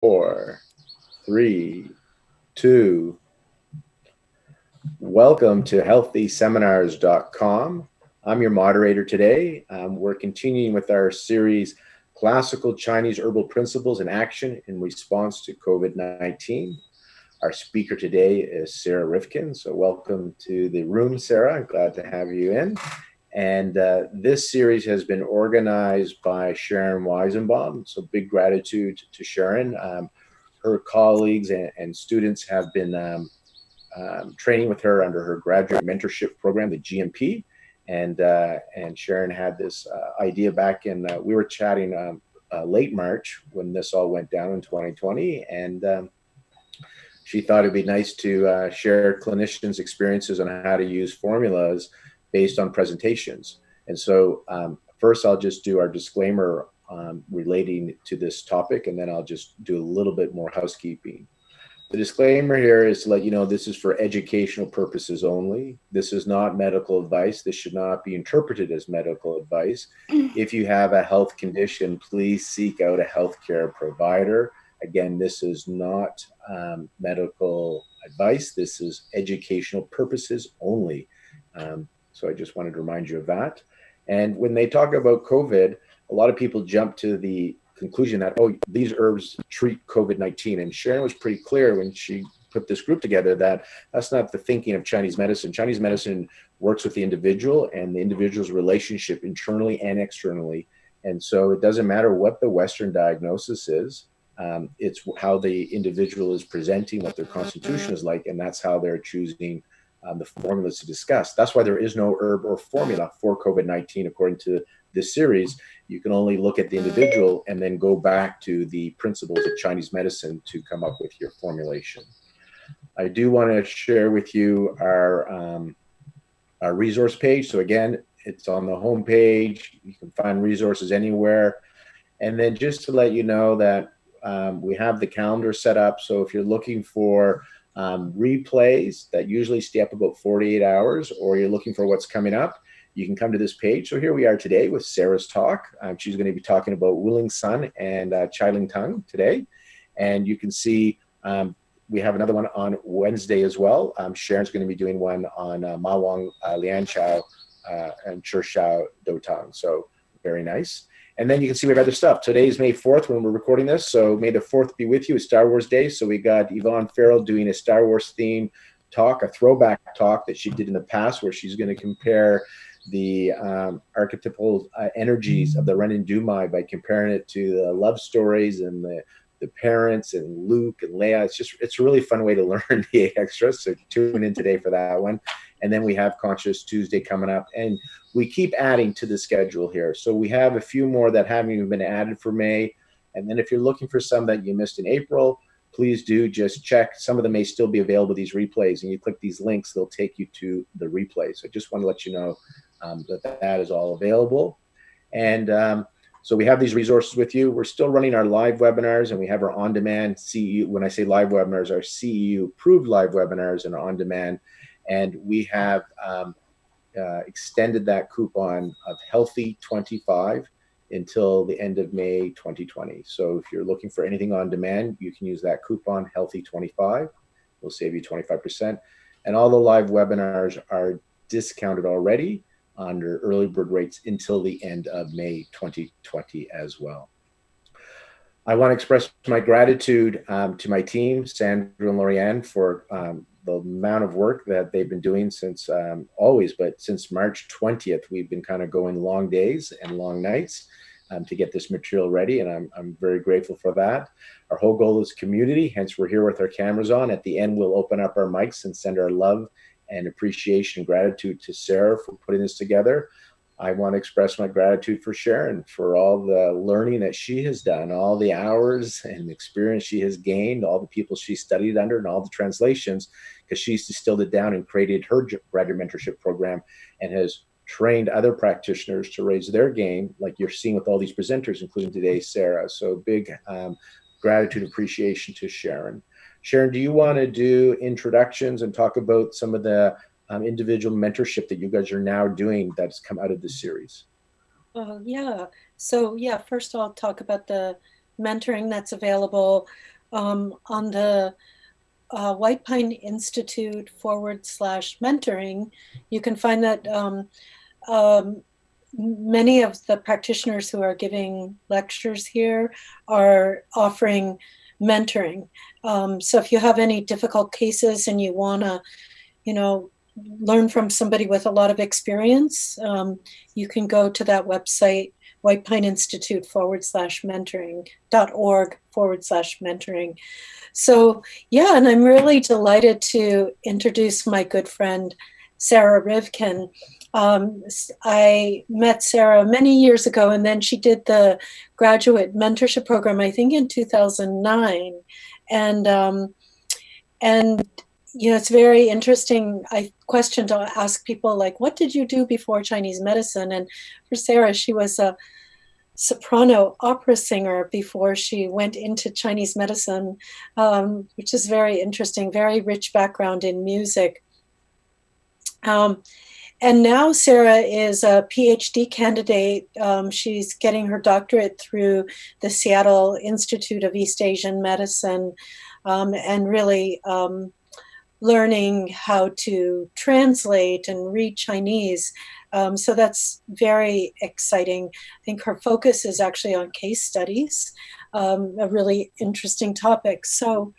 Four, three, two. Welcome to healthyseminars.com. I'm your moderator today. We're continuing with our series, Classical Chinese Herbal Principles in Action in Response to COVID-19. Our speaker today is Sarah Rivkin. So welcome to the room, Sarah. I'm glad to have you in. And this series has been organized by Sharon Weizenbaum. So big gratitude to Sharon. Her colleagues and students have been training with her under her graduate mentorship program, the GMP. And Sharon had this idea back in, we were chatting late March when this all went down in 2020. And she thought it'd be nice to share clinicians' experiences on how to use formulas based on presentations. And so first I'll just do our disclaimer relating to this topic, and then I'll just do a little bit more housekeeping. The disclaimer here is to let you know this is for educational purposes only. This is not medical advice. This should not be interpreted as medical advice. If you have a health condition, please seek out a healthcare provider. Again, this is not medical advice. This is educational purposes only. So I just wanted to remind you of that. And when they talk about COVID, a lot of people jump to the conclusion that, oh, these herbs treat COVID-19. And Sharon was pretty clear when she put this group together that that's not the thinking of Chinese medicine. Chinese medicine works with the individual and the individual's relationship internally and externally. And so it doesn't matter what the Western diagnosis is. It's how the individual is presenting, what their constitution is like, and that's how they're choosing the formulas to discuss. That's why there is no herb or formula for COVID-19, according to this series. You can only look at the individual and then go back to the principles of Chinese medicine to come up with your formulation. I do want to share with you our resource page. So again, it's on the home page. You can find resources anywhere. And then just to let you know that we have the calendar set up. So if you're looking for replays that usually stay up about 48 hours, or you're looking for what's coming up, you can come to this page. So here we are today with Sarah's talk. She's going to be talking about Wuling Sun and Ling Tang today. And you can see we have another one on Wednesday as well. Sharon's going to be doing one on Ma Wang Lian Chao and Xiao Chai Hu Tang. So very nice. And then you can see we have other stuff. Today is May 4th when we're recording this. So May the 4th be with you. It's Star Wars Day. So we got Yvonne Farrell doing a Star Wars theme talk, a throwback talk that she did in the past, where she's going to compare the archetypal energies of the Ren and Dumai by comparing it to the love stories and the parents and Luke and Leia. It's a really fun way to learn the extras. So tune in today for that one. And then we have Conscious Tuesday coming up. And we keep adding to the schedule here. So we have a few more that haven't even been added for May. And then if you're looking for some that you missed in April, please do just check. Some of them may still be available, these replays. And you click these links, they'll take you to the replay. So I just want to let you know that is all available. And so we have these resources with you. We're still running our live webinars, and we have our on-demand CEU. When I say live webinars, our CEU-approved live webinars and on-demand. And we have extended that coupon of Healthy 25 until the end of May 2020. So if you're looking for anything on demand, you can use that coupon Healthy 25. We'll save you 25%. And all the live webinars are discounted already under early bird rates until the end of May 2020 as well. I want to express my gratitude to my team, Sandra and Lorianne, for the amount of work that they've been doing since always, but since March 20th, we've been kind of going long days and long nights to get this material ready, and I'm very grateful for that. Our whole goal is community, hence we're here with our cameras on. At the end, we'll open up our mics and send our love and appreciation and gratitude to Sarah for putting this together. I want to express my gratitude for Sharon for all the learning that she has done, all the hours and experience she has gained, all the people she studied under, and all the translations, because she's distilled it down and created her graduate mentorship program and has trained other practitioners to raise their game, like you're seeing with all these presenters, including today, Sarah. So big gratitude, appreciation to Sharon. Sharon, do you want to do introductions and talk about some of the individual mentorship that you guys are now doing that's come out of this series? Yeah. So yeah, first I'll talk about the mentoring that's available on the White Pine Institute /mentoring. You can find that many of the practitioners who are giving lectures here are offering mentoring. So if you have any difficult cases and you want to, learn from somebody with a lot of experience, you can go to that website, White Pine Institute /mentoring.org/mentoring. So, yeah, and I'm really delighted to introduce my good friend, Sarah Rivkin. I met Sarah many years ago, and then she did the graduate mentorship program, I think in 2009. And it's very interesting. I question to ask people, like, what did you do before Chinese medicine? And for Sarah, she was a soprano opera singer before she went into Chinese medicine, which is very interesting, very rich background in music. And now Sarah is a PhD candidate. She's getting her doctorate through the Seattle Institute of East Asian Medicine, and really learning how to translate and read Chinese. So that's very exciting. I think her focus is actually on case studies, a really interesting topic. So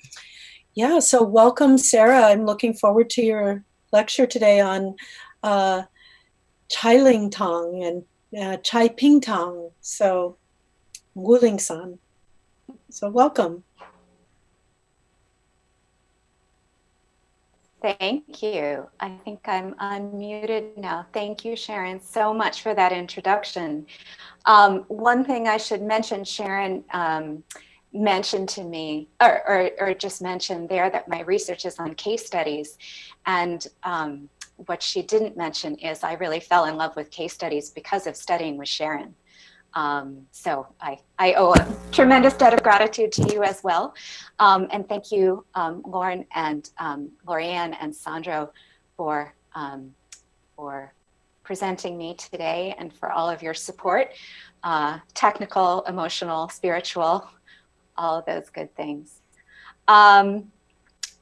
yeah, so welcome, Sarah. I'm looking forward to your lecture today on Chai Ling Tang and Chai Ping Tang. So Wuling San. So welcome. Thank you. I think I'm unmuted now. Thank you, Sharon, so much for that introduction. One thing I should mention, Sharon mentioned to me, or just mentioned there, that my research is on case studies. And what she didn't mention is I really fell in love with case studies because of studying with Sharon. So I owe a tremendous debt of gratitude to you as well. And thank you, Lauren and Lorianne and Sandro for presenting me today and for all of your support, technical, emotional, spiritual, all of those good things.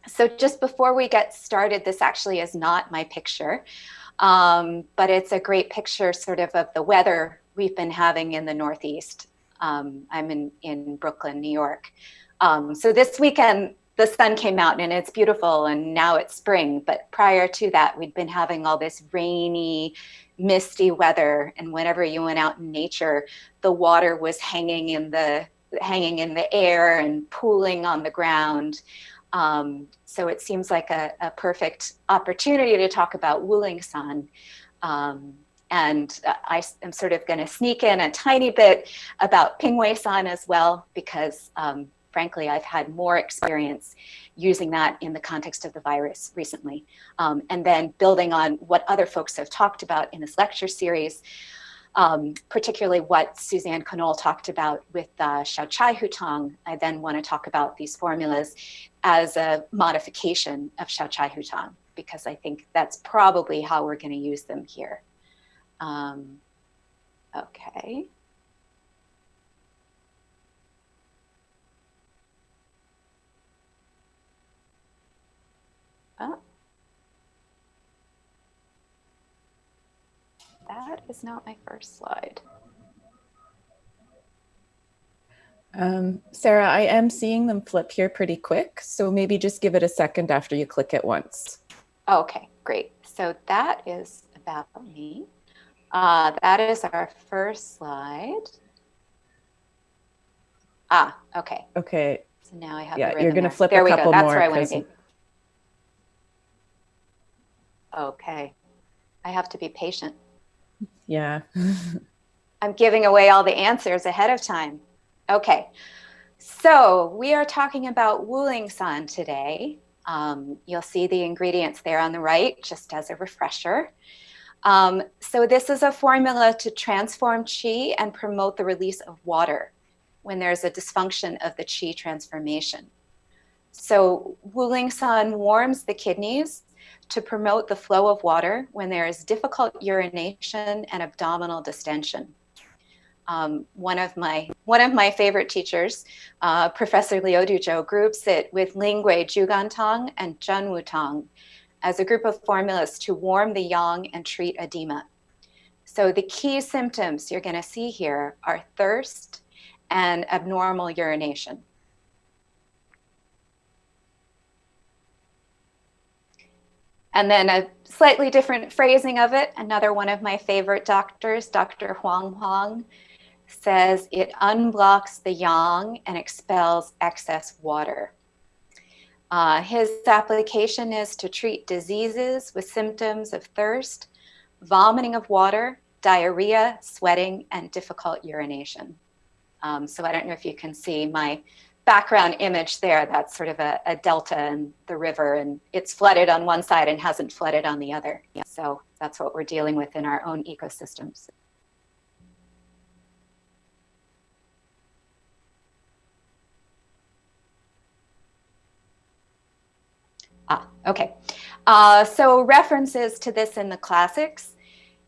So just before we get started, this actually is not my picture, but it's a great picture sort of the weather we've been having in the Northeast. I'm in Brooklyn, New York. So this weekend, the sun came out and it's beautiful, and now it's spring. But prior to that, we'd been having all this rainy, misty weather. And whenever you went out in nature, the water was hanging in the air and pooling on the ground. So it seems like a perfect opportunity to talk about Wuling San. And I am sort of going to sneak in a tiny bit about Pingwei San as well, because frankly, I've had more experience using that in the context of the virus recently. And then building on what other folks have talked about in this lecture series, particularly what Suzanne Knoll talked about with Xiao Chai Hu Tang, I then want to talk about these formulas as a modification of Xiao Chai Hu Tang, because I think that's probably how we're going to use them here. Okay. Oh. That is not my first slide. Sarah, I am seeing them flip here pretty quick, so maybe just give it a second after you click it once. Okay, great. So that is about me. That is our first slide. Okay. Okay. So now I have yeah, the rhythm you're going to flip there a we couple go. That's more. where I want to be. Okay. I have to be patient. Yeah. I'm giving away all the answers ahead of time. Okay. So we are talking about Wuling San today. You'll see the ingredients there on the right, just as a refresher. So this is a formula to transform qi and promote the release of water when there's a dysfunction of the qi transformation. So Wuling San warms the kidneys to promote the flow of water when there is difficult urination and abdominal distension. One of my one of my favorite teachers, Professor Liu Duzhou, groups it with Ling Tang and Wu Tang as a group of formulas to warm the yang and treat edema. So the key symptoms you're going to see here are thirst and abnormal urination. And then a slightly different phrasing of it, another one of my favorite doctors, Dr. Huang, says it unblocks the yang and expels excess water. His application is to treat diseases with symptoms of thirst, vomiting of water, diarrhea, sweating, and difficult urination. So I don't know if you can see my background image there. That's sort of a delta in the river, and it's flooded on one side and hasn't flooded on the other. So that's what we're dealing with in our own ecosystems. Okay. So references to this in the classics.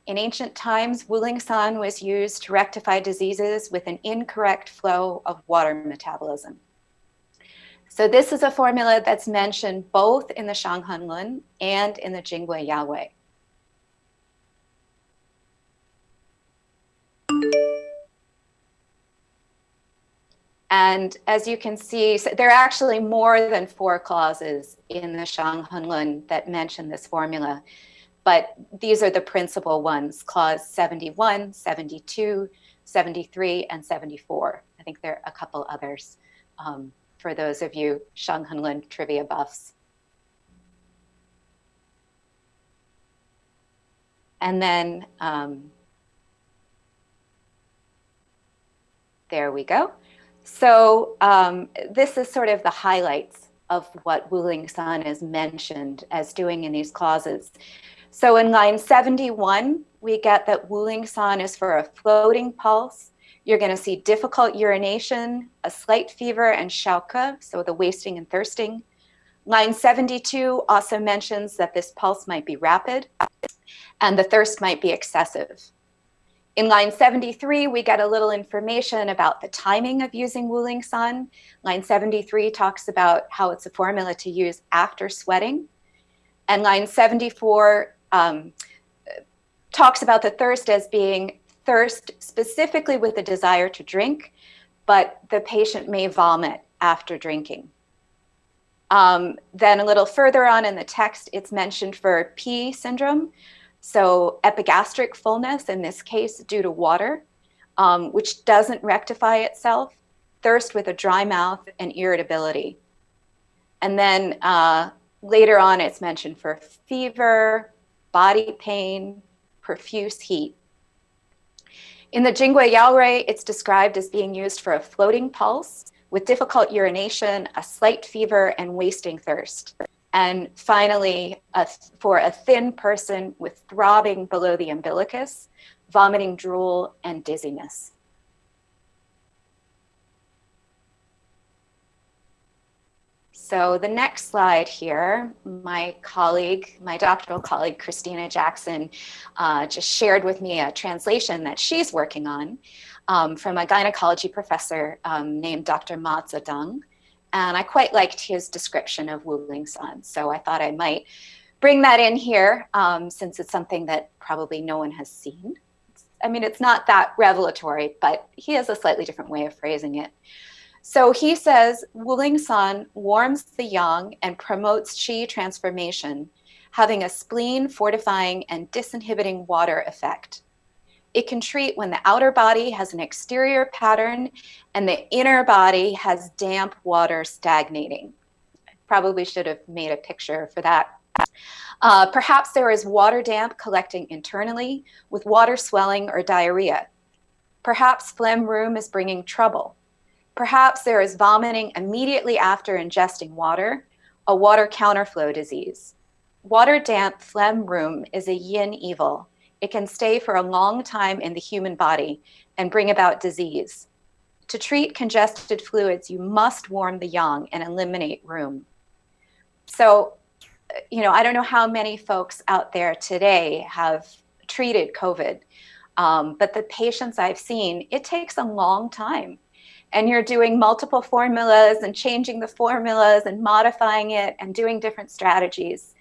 In ancient times, Wuling San was used to rectify diseases with an incorrect flow of water metabolism. So this is a formula that's mentioned both in the Shanghenlun and in the Jingui Yaowei. And as you can see, so there are actually more than 4 clauses in the Shanghenlun that mention this formula, but these are the principal ones, clause 71, 72, 73, and 74. I think there are a couple others for those of you Shanghenlun trivia buffs. And then there we go. So this is sort of the highlights of what Wuling San is mentioned as doing in these clauses. So in line 71, we get that Wuling San is for a floating pulse. You're going to see difficult urination, a slight fever, and xiaoke, so the wasting and thirsting. Line 72 also mentions that this pulse might be rapid and the thirst might be excessive. In line 73, we get a little information about the timing of using Wuling San. Line 73 talks about how it's a formula to use after sweating. And line 74 talks about the thirst as being thirst specifically with the desire to drink, but the patient may vomit after drinking. Then a little further on in the text, it's mentioned for P syndrome. So epigastric fullness, in this case, due to water, which doesn't rectify itself, thirst with a dry mouth, and irritability. And then later on, it's mentioned for fever, body pain, profuse heat. In the Jingui Yaowei, it's described as being used for a floating pulse with difficult urination, a slight fever, and wasting thirst. And finally, for a thin person with throbbing below the umbilicus, vomiting, drool, and dizziness. So the next slide here, my doctoral colleague, Christina Jackson, just shared with me a translation that she's working on from a gynecology professor named Dr. Ma Zedong. And I quite liked his description of Wuling San. So I thought I might bring that in here since it's something that probably no one has seen. I mean, it's not that revelatory, but he has a slightly different way of phrasing it. So he says, Wuling San warms the yang and promotes qi transformation, having a spleen fortifying and disinhibiting water effect. It can treat when the outer body has an exterior pattern and the inner body has damp water stagnating. I probably should have made a picture for that. Perhaps there is water damp collecting internally with water swelling or diarrhea. Perhaps phlegm rheum is bringing trouble. Perhaps there is vomiting immediately after ingesting water, a water counterflow disease. Water damp phlegm rheum is a yin evil. It can stay for a long time in the human body and bring about disease. To treat congested fluids, you must warm the yang and eliminate rheum. So, I don't know how many folks out there today have treated COVID, but the patients I've seen, it takes a long time. and you're doing multiple formulas and changing the formulas and modifying it and doing different strategies.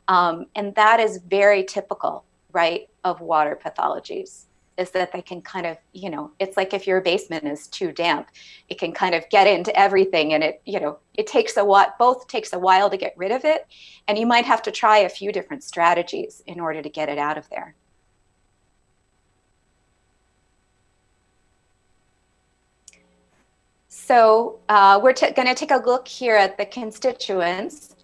And that is very typical, right, of water pathologies, is that they can kind of, you know, it's like if your basement is too damp, it can kind of get into everything, and it, you know, it takes a while, both takes a while to get rid of it, and you might have to try a few different strategies in order to get it out of there. So we're going to take a look here at the constituents.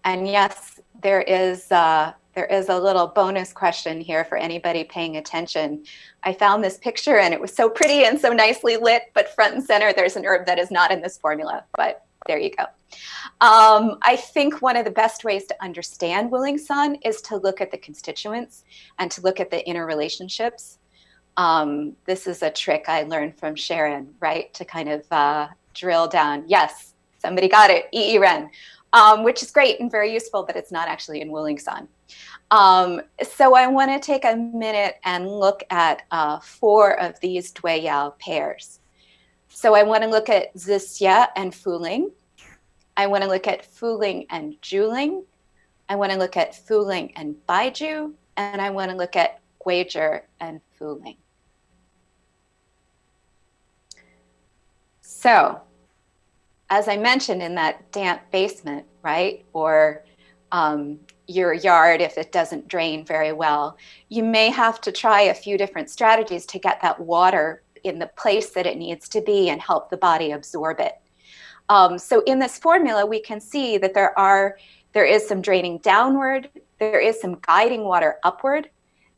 And yes, there is a little bonus question here for anybody paying attention. I found this picture and it was so pretty and so nicely lit, but front and center, there's an herb that is not in this formula, but there you go. I think one of the best ways to understand Wuling Sun is to look at the constituents and to look at the interrelationships. This is a trick I learned from Sharon, right? To kind of drill down. Yes, somebody got it, E. Ren, which is great and very useful, but it's not actually in Wuling Sun. So I want to take a minute and look at 4 of these Dui-Yao pairs. So I want to look at Zixia and Fuling. I want to look at Fuling and Juling. I want to look at Fuling and Baiju. And I want to look at Guizhi and Fuling. So, as I mentioned, in that damp basement, right, or your yard, if it doesn't drain very well, you may have to try a few different strategies to get that water in the place that it needs to be and help the body absorb it. So in this formula, we can see that there is some draining downward, there is some guiding water upward,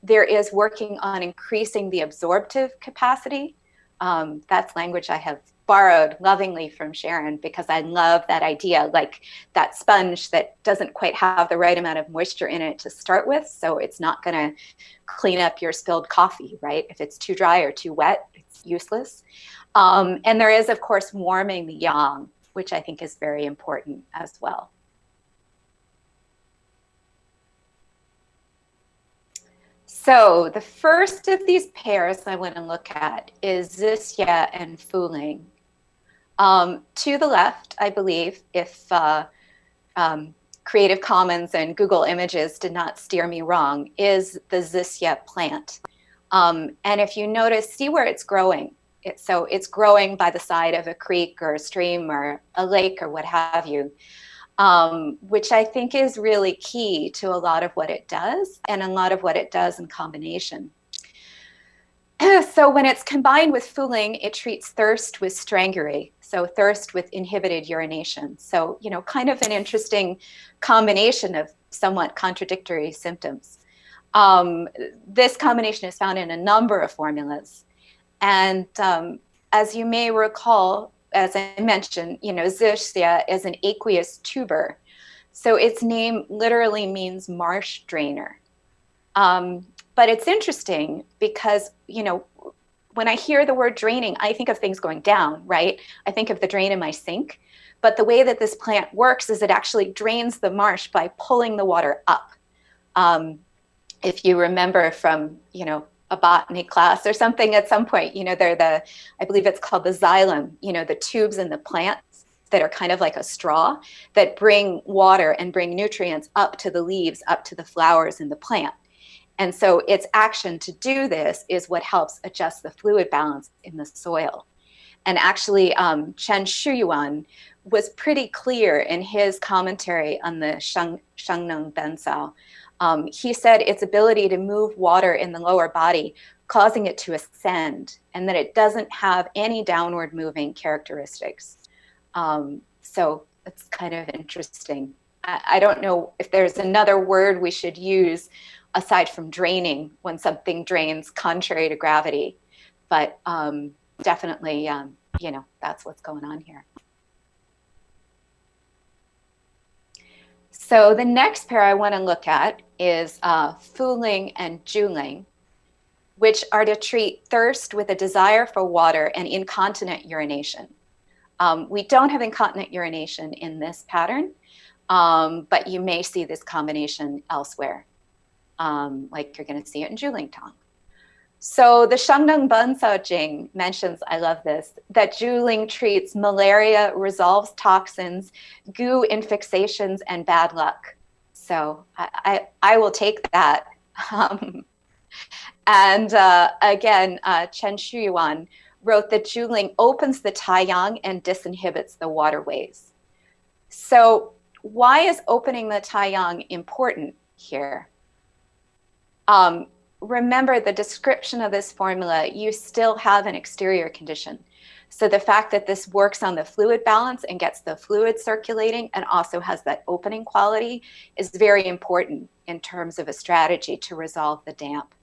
there is working on increasing the absorptive capacity. That's language I have borrowed lovingly from Sharon, because I love that idea, like that sponge that doesn't quite have the right amount of moisture in it to start with, so it's not going to clean up your spilled coffee, right? If it's too dry or too wet, it's useless. And there is, of course, warming the yang, which I think is very important as well. So the first of these pairs I want to look at is Zixia and Fuling. To the left, I believe, if Creative Commons and Google Images did not steer me wrong, is the Zixia plant. And if you notice, see where it's growing. So it's growing by the side of a creek or a stream or a lake or what have you, which I think is really key to a lot of what it does and a lot of what it does in combination. So when it's combined with Fuling, it treats thirst with strangury, so thirst with inhibited urination. So, you know, kind of an interesting combination of somewhat contradictory symptoms. This combination is found in a number of formulas. And as you may recall, as I mentioned, you know, Zixia is an aqueous tuber. So its name literally means marsh drainer. But it's interesting because, you know, when I hear the word draining, I think of things going down, right? I think of the drain in my sink. But the way that this plant works is it actually drains the marsh by pulling the water up. If you remember from, you know, a botany class or something at some point, you know, I believe it's called the xylem, you know, the tubes in the plants that are kind of like a straw that bring water and bring nutrients up to the leaves, up to the flowers in the plant. And so its action to do this is what helps adjust the fluid balance in the soil. And actually, Chen Shuyuan was pretty clear in his commentary on the Shangneng Bensao. He said its ability to move water in the lower body, causing it to ascend, and that it doesn't have any downward moving characteristics. So it's kind of interesting. I don't know if there's another word we should use aside from draining when something drains contrary to gravity, but definitely, you know, that's what's going on here. So the next pair I want to look at is Fuling and Juling, which are to treat thirst with a desire for water and incontinent urination. We don't have incontinent urination in this pattern, but you may see this combination elsewhere, like you're going to see it in Juling Tang. So the Shangneng Bansao Jing mentions, I love this, that Zhuling treats malaria, resolves toxins, gu infixations, and bad luck. So I will take that. And again, Chen Shuyuan wrote that Zhuling opens the Taiyang and disinhibits the waterways. So why is opening the Taiyang important here? Remember the description of this formula, you still have an exterior condition. So the fact that this works on the fluid balance and gets the fluid circulating and also has that opening quality is very important in terms of a strategy to resolve the damp.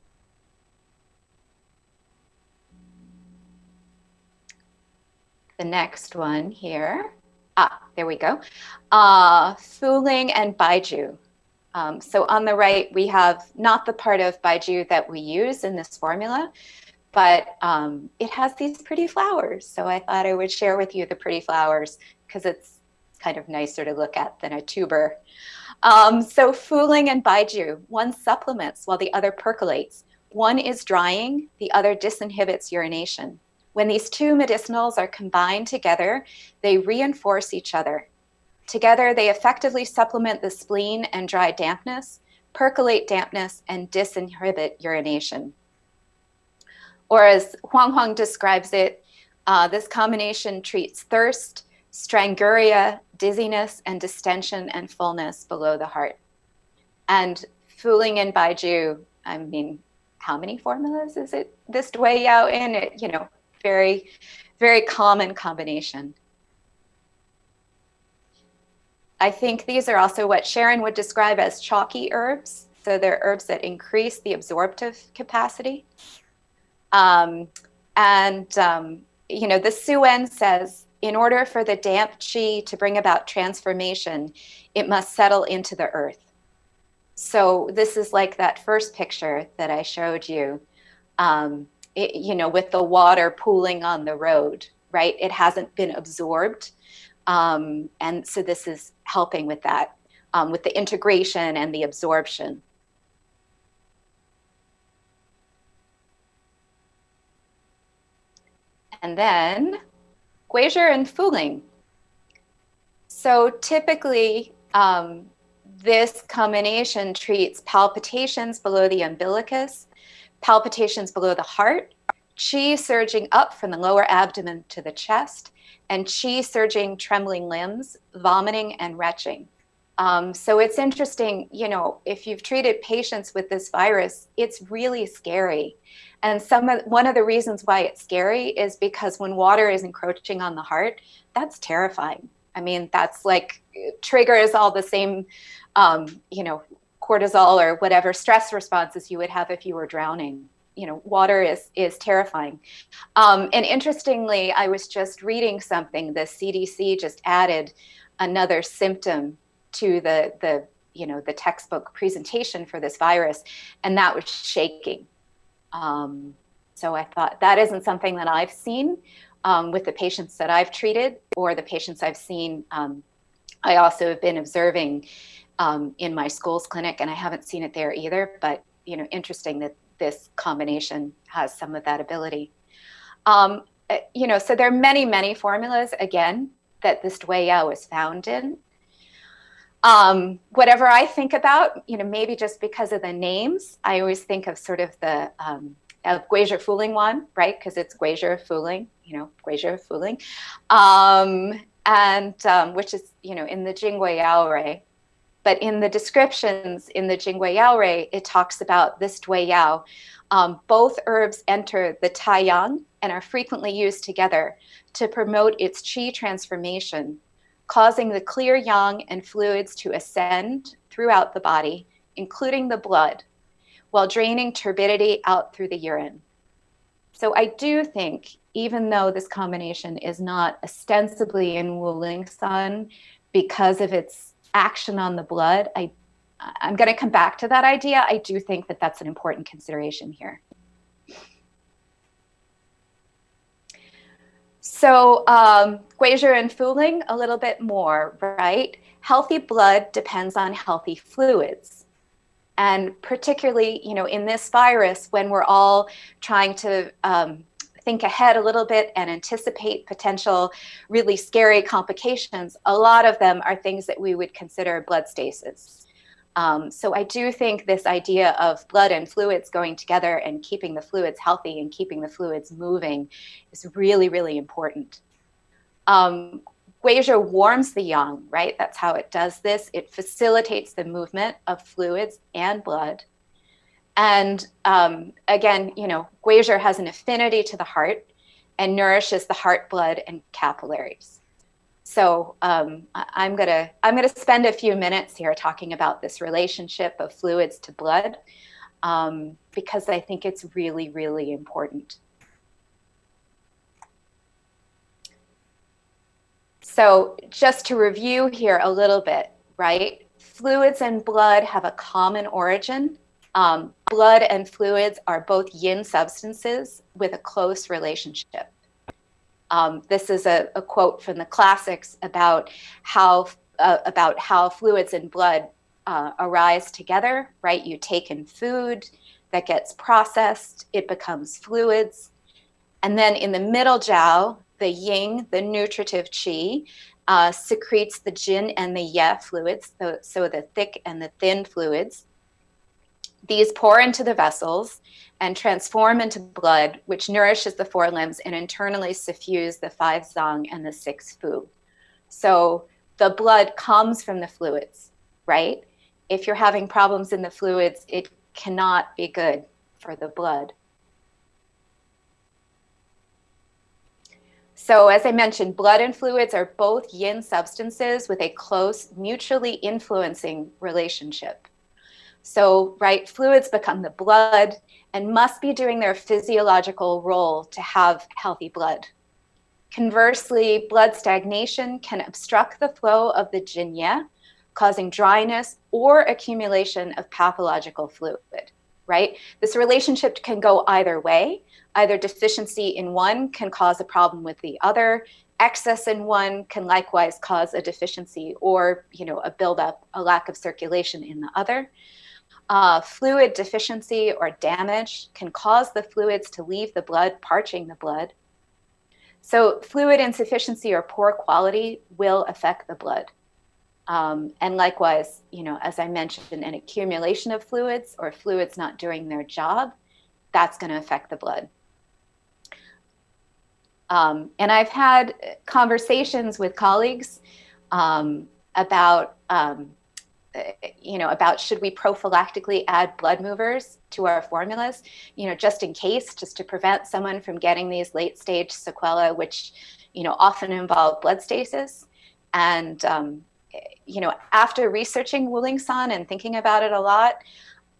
The next one here, there we go. Fuling and Baiju. So on the right, we have not the part of Baiju that we use in this formula, but it has these pretty flowers. So I thought I would share with you the pretty flowers because it's kind of nicer to look at than a tuber. So Fuling and Baiju, one supplements while the other percolates. One is drying, the other disinhibits urination. When these two medicinals are combined together, they reinforce each other. Together, they effectively supplement the spleen and dry dampness, percolate dampness, and disinhibit urination. Or as Huang Huang describes it, this combination treats thirst, stranguria, dizziness, and distension and fullness below the heart. And Fuling and Baiju, I mean, how many formulas is it this Dui Yao in? It, you know, very, very common combination. I think these are also what Sharon would describe as chalky herbs. So they're herbs that increase the absorptive capacity. You know, the Suen says, in order for the damp qi to bring about transformation, it must settle into the earth. So this is like that first picture that I showed you, you know, with the water pooling on the road, right? It hasn't been absorbed. And so this is helping with that, with the integration and the absorption. And then Guizhi and Fuling. So typically, this combination treats palpitations below the umbilicus, palpitations below the heart, qi surging up from the lower abdomen to the chest, and qi surging trembling limbs, vomiting, and retching. So it's interesting, you know, if you've treated patients with this virus, it's really scary. And one of the reasons why it's scary is because when water is encroaching on the heart, that's terrifying. I mean, that's like triggers all the same, you know, cortisol or whatever stress responses you would have if you were drowning. You know, water is terrifying. And interestingly, I was just reading something. The CDC just added another symptom to the you know, the textbook presentation for this virus, and that was shaking. So I thought that isn't something that I've seen with the patients that I've treated or the patients I've seen. I also have been observing in my school's clinic, and I haven't seen it there either, but you know, interesting that this combination has some of that ability. You know, so there are many, many formulas, again, that this Dui Yao is found in. Whatever I think about, you know, maybe just because of the names, I always think of sort of the Guizhi Fuling one, right? Because it's Guizhi Fuling, you know, Guizhi Fuling, which is, you know, in the Jingui Yao Rei. But in the descriptions in the Jingui Yao Rei, it talks about this Dui Yao. Both herbs enter the Taiyang and are frequently used together to promote its qi transformation, causing the clear yang and fluids to ascend throughout the body, including the blood, while draining turbidity out through the urine. So I do think, even though this combination is not ostensibly in Wuling Sun because of its action on the blood, I'm going to come back to that idea. I do think that that's an important consideration here. So Guizhi and Fuling, a little bit more, right? Healthy blood depends on healthy fluids. And particularly, in this virus, when we're all trying to think ahead a little bit and anticipate potential really scary complications, a lot of them are things that we would consider blood stasis. So I do think this idea of blood and fluids going together and keeping the fluids healthy and keeping the fluids moving is really, really important. Guizhou warms the yang, right? That's how it does this. It facilitates the movement of fluids and blood. And again, Guizhou has an affinity to the heart and nourishes the heart, blood, and capillaries. So I'm gonna spend a few minutes here talking about this relationship of fluids to blood because I think it's really, really important. So just to review here a little bit, right? Fluids and blood have a common origin. Blood and fluids are both yin substances with a close relationship. This is a quote from the classics about how fluids and blood arise together, right? You take in food that gets processed, it becomes fluids. And then in the middle jiao, the yin, the nutritive qi, secretes the jin and the ye fluids, so the thick and the thin fluids. These pour into the vessels and transform into blood, which nourishes the four limbs and internally suffuse the five zang and the six fu. So the blood comes from the fluids, right? If you're having problems in the fluids, it cannot be good for the blood. So as I mentioned, blood and fluids are both yin substances with a close, mutually influencing relationship. So, right, fluids become the blood and must be doing their physiological role to have healthy blood. Conversely, blood stagnation can obstruct the flow of the jin-ye, causing dryness or accumulation of pathological fluid, right? This relationship can go either way. Either deficiency in one can cause a problem with the other. Excess in one can likewise cause a deficiency or, a buildup, a lack of circulation in the other. Fluid deficiency or damage can cause the fluids to leave the blood, parching the blood. So fluid insufficiency or poor quality will affect the blood. And likewise, as I mentioned, an accumulation of fluids or fluids not doing their job, that's going to affect the blood. And I've had conversations with colleagues about should we prophylactically add blood movers to our formulas, just in case, just to prevent someone from getting these late stage sequelae, which, often involve blood stasis. And, after researching Wuling San and thinking about it a lot,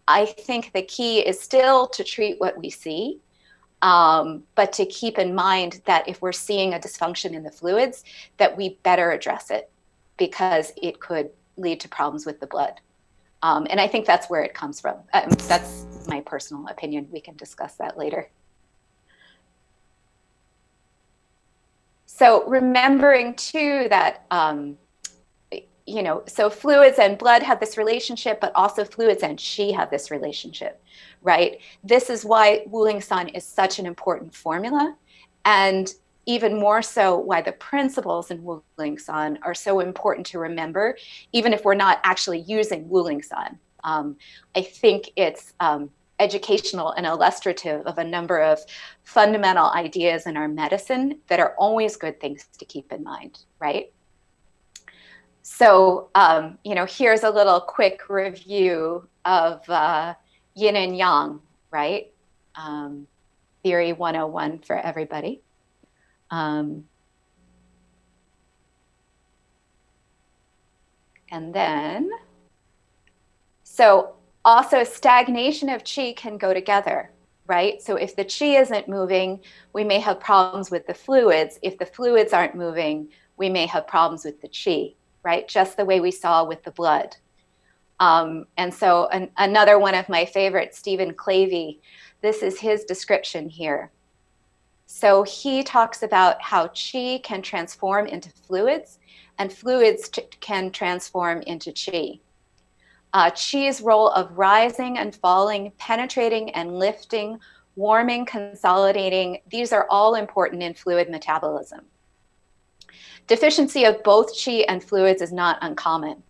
I think the key is still to treat what we see, but to keep in mind that if we're seeing a dysfunction in the fluids, that we better address it because it could lead to problems with the blood. And I think that's where it comes from. That's my personal opinion. We can discuss that later. So remembering too that, so fluids and blood have this relationship, but also fluids and qi have this relationship, right? This is why Wuling San is such an important formula. And even more so why the principles in Wuling San are so important to remember, even if we're not actually using Wuling San. I think it's educational and illustrative of a number of fundamental ideas in our medicine that are always good things to keep in mind, right? So, here's a little quick review of yin and yang, right? Theory 101 for everybody. And then, so also stagnation of qi can go together, right? So if the qi isn't moving, we may have problems with the fluids. If the fluids aren't moving, we may have problems with the qi, right? Just the way we saw with the blood. And so another one of my favorites, Stephen Clavey, this is his description here. So he talks about how qi can transform into fluids and fluids can transform into qi. Qi's role of rising and falling, penetrating and lifting, warming, consolidating, these are all important in fluid metabolism. Deficiency of both qi and fluids is not uncommon.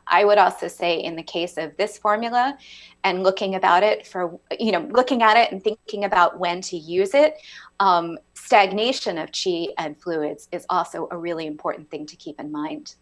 I would also say in the case of this formula and looking at it and thinking about when to use it, stagnation of qi and fluids is also a really important thing to keep in mind.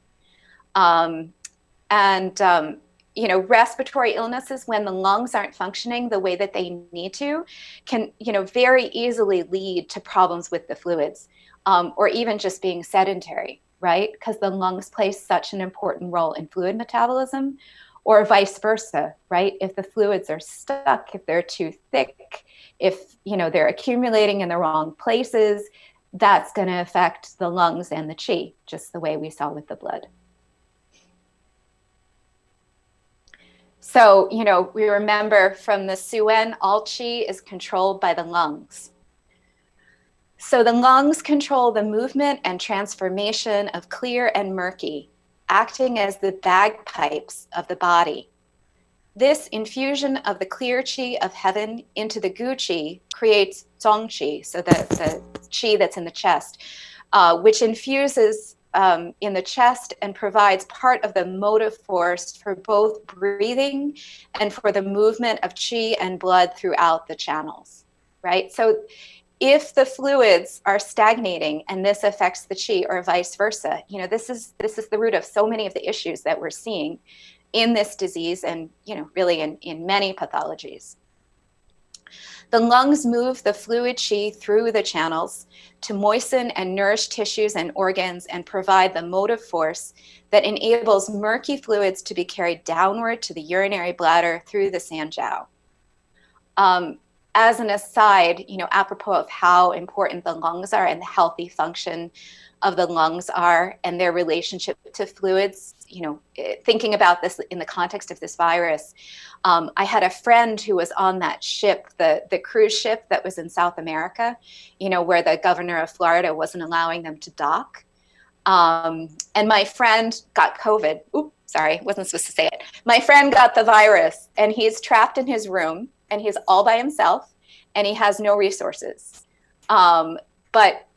Respiratory illnesses, when the lungs aren't functioning the way that they need to, can, very easily lead to problems with the fluids, or even just being sedentary, right? Because the lungs play such an important role in fluid metabolism, or vice versa, right? If the fluids are stuck, if they're too thick, if, they're accumulating in the wrong places, that's going to affect the lungs and the qi, just the way we saw with the blood. So, we remember from the Suen, all qi is controlled by the lungs. So the lungs control the movement and transformation of clear and murky, acting as the bagpipes of the body. This infusion of the clear qi of heaven into the gu qi creates zong qi, so the qi that's in the chest, which infuses in the chest and provides part of the motive force for both breathing and for the movement of qi and blood throughout the channels, right? So if the fluids are stagnating and this affects the qi, or vice versa, this is the root of so many of the issues that we're seeing in this disease and, really in many pathologies. The lungs move the fluid qi through the channels to moisten and nourish tissues and organs and provide the motive force that enables murky fluids to be carried downward to the urinary bladder through the sanjiao. As an aside, apropos of how important the lungs are and the healthy function of the lungs are and their relationship to fluids, thinking about this in the context of this virus, I had a friend who was on that ship, the cruise ship that was in South America, where the governor of Florida wasn't allowing them to dock. And my friend got COVID. Oops, sorry, wasn't supposed to say it. My friend got the virus and he's trapped in his room and he's all by himself and he has no resources. But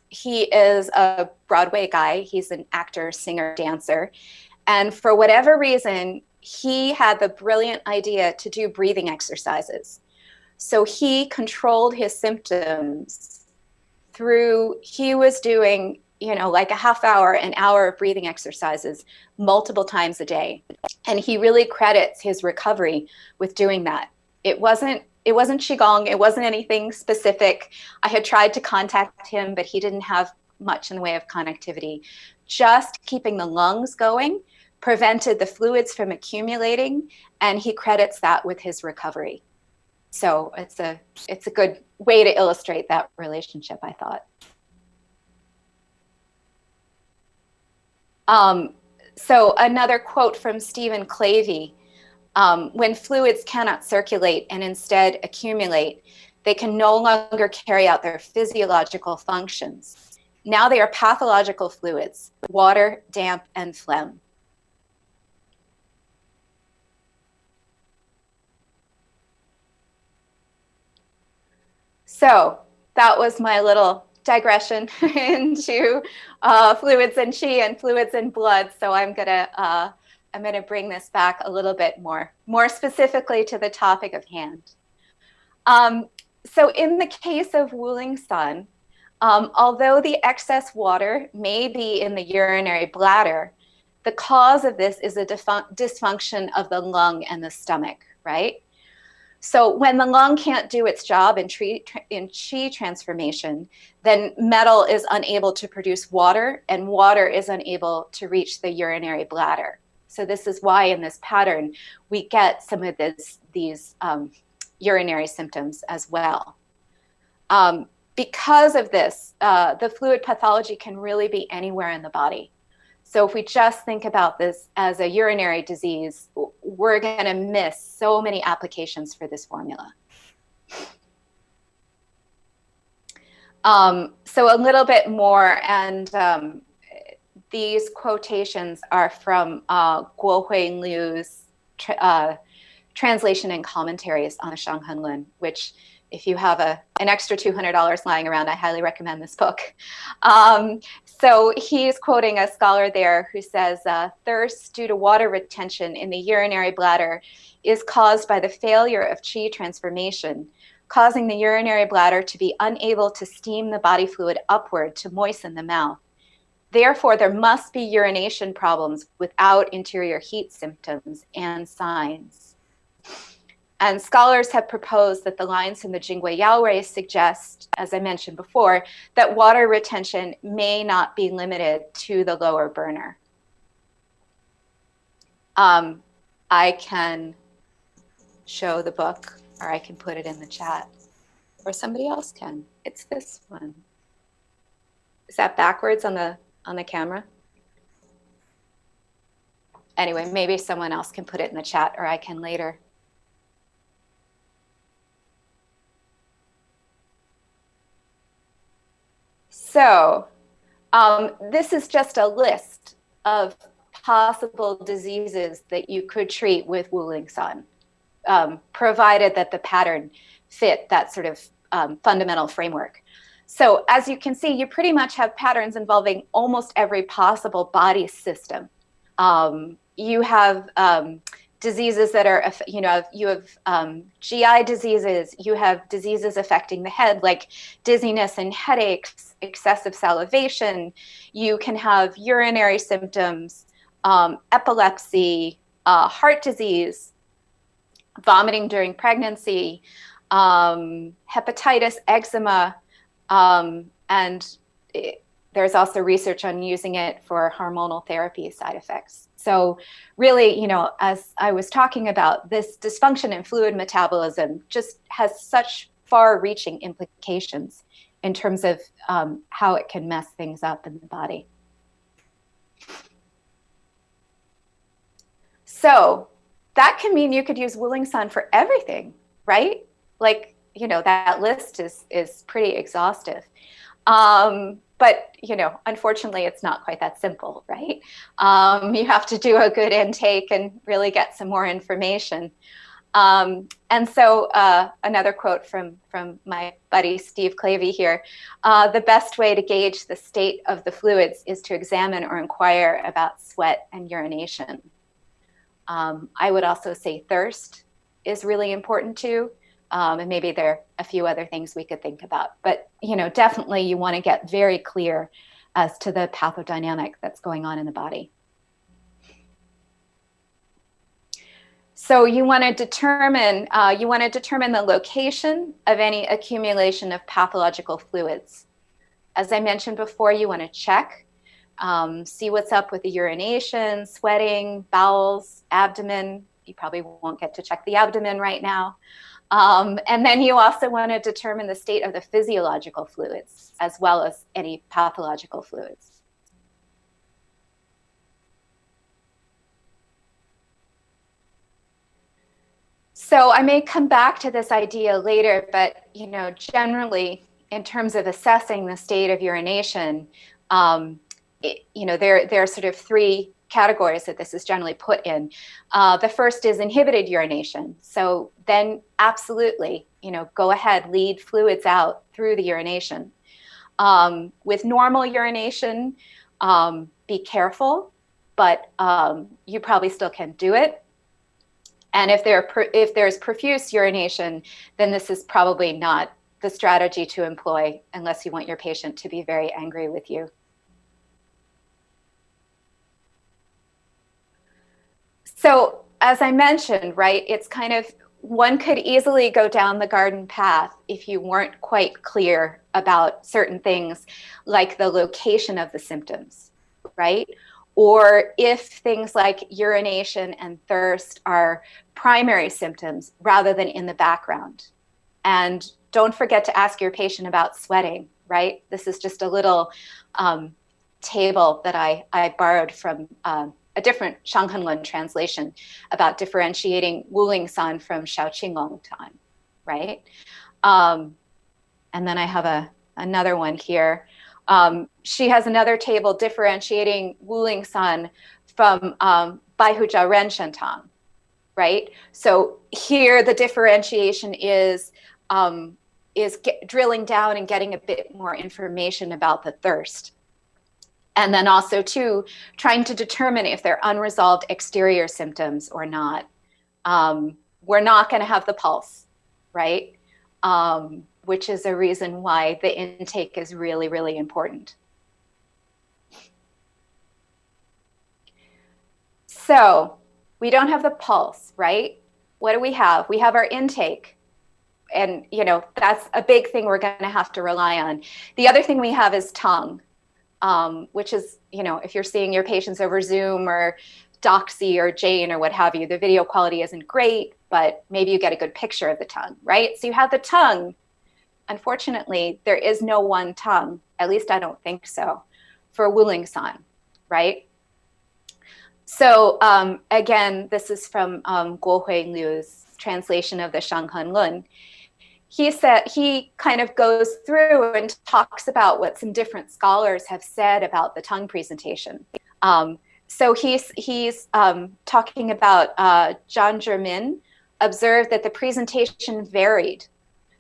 he is a Broadway guy. He's an actor, singer, dancer. And for whatever reason, he had the brilliant idea to do breathing exercises. So he controlled his symptoms he was doing, like a half hour, an hour of breathing exercises multiple times a day. And he really credits his recovery with doing that. It wasn't Qigong. It wasn't anything specific. I had tried to contact him, but he didn't have much in the way of connectivity. Just keeping the lungs going prevented the fluids from accumulating, and he credits that with his recovery. So it's a good way to illustrate that relationship, I thought. So another quote from Stephen Clavey. When fluids cannot circulate and instead accumulate, they can no longer carry out their physiological functions. Now they are pathological fluids: water, damp, and phlegm. So that was my little digression into fluids and qi and fluids and blood. So I'm gonna bring this back a little bit more specifically to the topic of hand. So in the case of Wuling Sun, although the excess water may be in the urinary bladder, the cause of this is a dysfunction of the lung and the stomach, right? So when the lung can't do its job in qi transformation, then metal is unable to produce water, and water is unable to reach the urinary bladder. So this is why in this pattern, we get some of these urinary symptoms as well. Because of this, the fluid pathology can really be anywhere in the body. So if we just think about this as a urinary disease, we're going to miss so many applications for this formula. So a little bit more, and these quotations are from Guo Huingliu's translation and commentaries on the Shanghenlun, which if you have an extra $200 lying around, I highly recommend this book. So he's quoting a scholar there who says, thirst due to water retention in the urinary bladder is caused by the failure of qi transformation, causing the urinary bladder to be unable to steam the body fluid upward to moisten the mouth. Therefore, there must be urination problems without interior heat symptoms and signs. And scholars have proposed that the lines in the Jingui Yaorui suggest, as I mentioned before, that water retention may not be limited to the lower burner. I can show the book, or I can put it in the chat, or somebody else can. It's this one. Is that backwards on the camera? Anyway, maybe someone else can put it in the chat, or I can later. So this is just a list of possible diseases that you could treat with Wuling San, provided that the pattern fit that sort of fundamental framework. So as you can see, you pretty much have patterns involving almost every possible body system. You have diseases that are, you have GI diseases, you have diseases affecting the head, like dizziness and headaches, excessive salivation. You can have urinary symptoms, epilepsy, heart disease, vomiting during pregnancy, hepatitis, eczema, and there's also research on using it for hormonal therapy side effects. So really, as I was talking about, this dysfunction in fluid metabolism just has such far-reaching implications in terms of how it can mess things up in the body. So that can mean you could use Wuling San for everything, right? Like, that list is pretty exhaustive. But, unfortunately, it's not quite that simple, right? You have to do a good intake and really get some more information. And so another quote from my buddy Steve Clavey here, the best way to gauge the state of the fluids is to examine or inquire about sweat and urination. I would also say thirst is really important too. And maybe there are a few other things we could think about. But, definitely you want to get very clear as to the pathodynamic that's going on in the body. So you want to determine the location of any accumulation of pathological fluids. As I mentioned before, you want to check, see what's up with the urination, sweating, bowels, abdomen. You probably won't get to check the abdomen right now. And then you also want to determine the state of the physiological fluids as well as any pathological fluids. So I may come back to this idea later, but generally in terms of assessing the state of urination, there are sort of three categories that this is generally put in. The first is inhibited urination. So then absolutely, go ahead, lead fluids out through the urination. With normal urination, be careful, but you probably still can do it. And if there's profuse urination, then this is probably not the strategy to employ unless you want your patient to be very angry with you. So as I mentioned, right, it's kind of, one could easily go down the garden path if you weren't quite clear about certain things like the location of the symptoms, right? Or if things like urination and thirst are primary symptoms rather than in the background. And don't forget to ask your patient about sweating, right? This is just a little table that I borrowed from a different Shanghenlun translation about differentiating Wuling San from Xiao Qinglong Tan, right? And then I have another one here. She has another table differentiating Wuling San from Bai Hu Jiao Ren Shen Tang. right? So here the differentiation is drilling down and getting a bit more information about the thirst. And then also too, trying to determine if they're unresolved exterior symptoms or not. We're not going to have the pulse, right? Which is a reason why the intake is really, really important. So we don't have the pulse, right? What do we have? We have our intake. And, you know, that's a big thing we're going to have to rely on. The other thing we have is tongue, which is, you know, if you're seeing your patients over Zoom or Doxy or Jane or what have you, the video quality isn't great, but maybe you get a good picture of the tongue, right? So you have the tongue. Unfortunately, there is no one tongue, at least I don't think so, for Wuling San, right? So again, this is from Guo Hui Liu's translation of the Shanghen Lun. He kind of goes through and talks about what some different scholars have said about the tongue presentation. So he's talking about Zhang Zhimin observed that the presentation varied.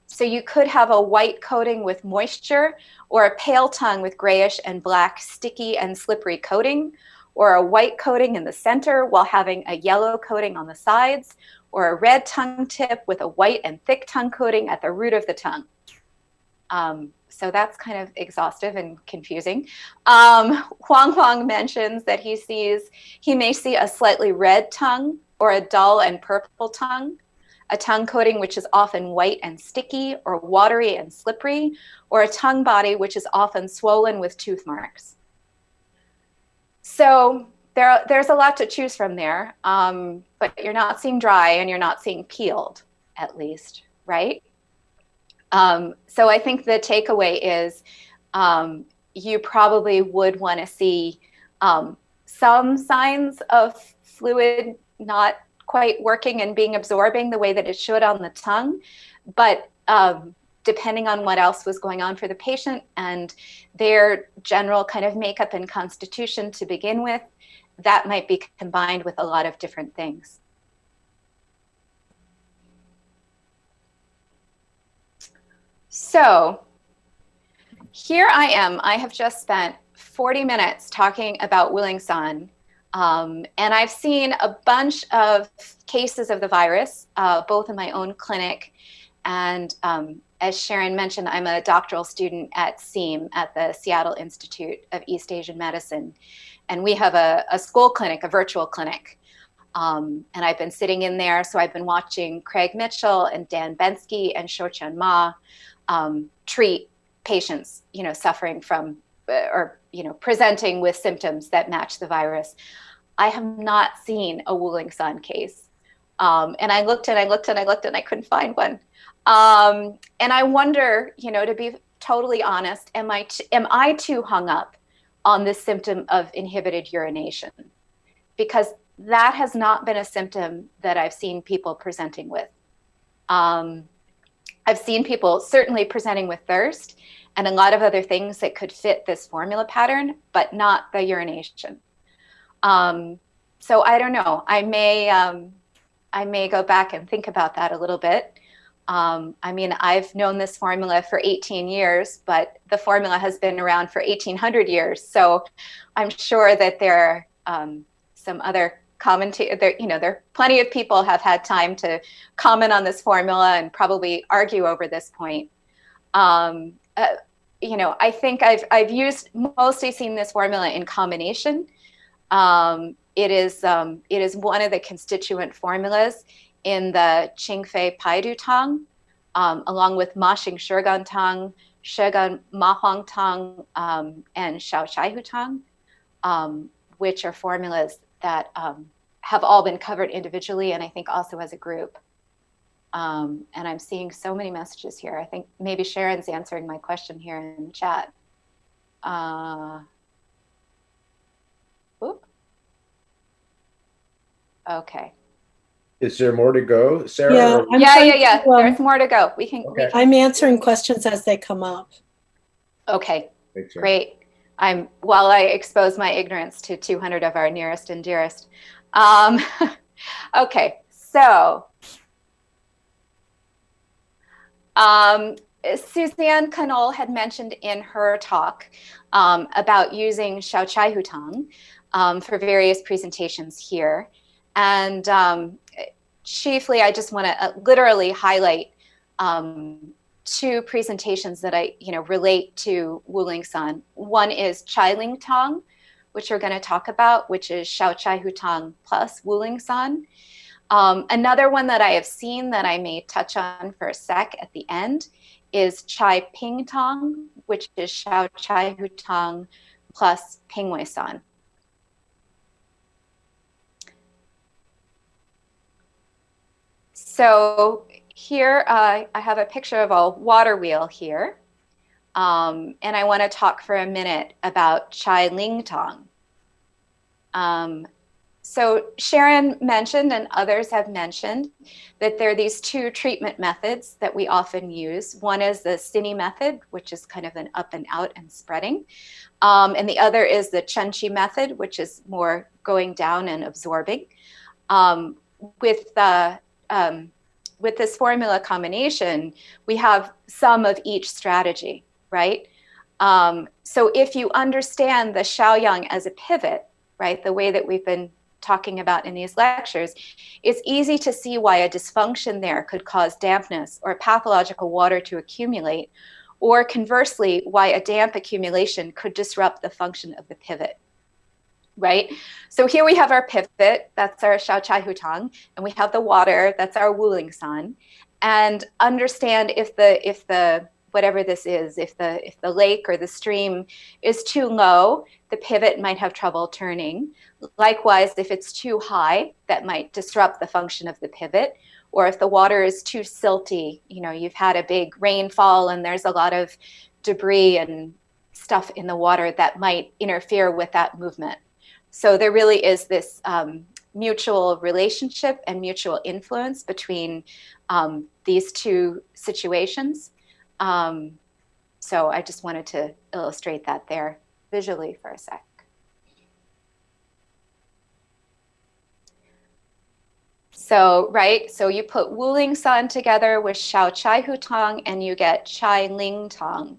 So you could have a white coating with moisture, or a pale tongue with grayish and black sticky and slippery coating, or a white coating in the center while having a yellow coating on the sides, or a red tongue tip with a white and thick tongue coating at the root of the tongue. So that's kind of exhaustive and confusing. Huang mentions that he may see a slightly red tongue, or a dull and purple tongue, a tongue coating which is often white and sticky, or watery and slippery, or a tongue body which is often swollen with tooth marks. So there's a lot to choose from there, but you're not seeing dry and you're not seeing peeled, at least, right? So I think the takeaway is you probably would want to see some signs of fluid not quite working and being absorbing the way that it should on the tongue, but depending on what else was going on for the patient and their general kind of makeup and constitution to begin with, that might be combined with a lot of different things. So here I am. I have just spent 40 minutes talking about Wuling San, and I've seen a bunch of cases of the virus, both in my own clinic and as Sharon mentioned, I'm a doctoral student at SEAM, at the Seattle Institute of East Asian Medicine. And we have a school clinic, a virtual clinic. And I've been sitting in there. So I've been watching Craig Mitchell and Dan Bensky and Shouchen Ma treat patients, you know, suffering from or, you know, presenting with symptoms that match the virus. I have not seen a Wuling San case. And I looked and I looked and I looked and I couldn't find one. And I wonder, you know, to be totally honest, am I too hung up on this symptom of inhibited urination? Because that has not been a symptom that I've seen people presenting with. I've seen people certainly presenting with thirst and a lot of other things that could fit this formula pattern, but not the urination. So I don't know. I may go back and think about that a little bit. I mean, I've known this formula for 18 years, but the formula has been around for 1800 years. So I'm sure that there are some other there, you know, there are plenty of people have had time to comment on this formula and probably argue over this point. You know, I think I've mostly seen this formula in combination. It is one of the constituent formulas in the Qingfei Paidu Tang, along with Ma Xing Shurgan Tang, Shurgan Ma Huang Tang, and Xiao Chai Hu Tang, which are formulas that have all been covered individually and I think also as a group. And I'm seeing so many messages here. I think maybe Sharon's answering my question here in the chat. Oop. Okay. Is there more to go, Sarah? Yeah, There's more to go. We can. Okay. I'm answering questions as they come up. Okay, great. While I expose my ignorance to 200 of our nearest and dearest. Okay, So, Suzanne Canol had mentioned in her talk about using Xiao Chai Hu Tang for various presentations here. And chiefly, I just want to literally highlight two presentations that I, relate to Wuling San. One is Chai Ling Tang, which we're going to talk about, which is Xiao Chai Hu Tang plus Wuling San. Another one that I have seen that I may touch on for a sec at the end is Chai Ping Tang, which is Xiao Chai Hu Tang plus Pingwei San. So here I have a picture of a water wheel here. And I want to talk for a minute about Chai Ling Tang. So Sharon mentioned, and others have mentioned, that there are these two treatment methods that we often use. One is the Cine method, which is kind of an up and out and spreading. And the other is the Chen-Chi method, which is more going down and absorbing. With this formula combination, we have some of each strategy, right? So if you understand the Shaoyang as a pivot, right, the way that we've been talking about in these lectures, it's easy to see why a dysfunction there could cause dampness or pathological water to accumulate, or conversely, why a damp accumulation could disrupt the function of the pivot, right? So here we have our pivot, that's our Xiao Chai Hu Tang, and we have the water, that's our Wuling San, and understand if the whatever this is, if the lake or the stream is too low, the pivot might have trouble turning. Likewise, if it's too high, that might disrupt the function of the pivot. Or if the water is too silty, you've had a big rainfall and there's a lot of debris and stuff in the water that might interfere with that movement. So there really is this mutual relationship and mutual influence between these two situations. So I just wanted to illustrate that there visually for a sec. So, right, so you put Wuling San together with Xiao Chai Hu Tang and you get Chai Ling Tang,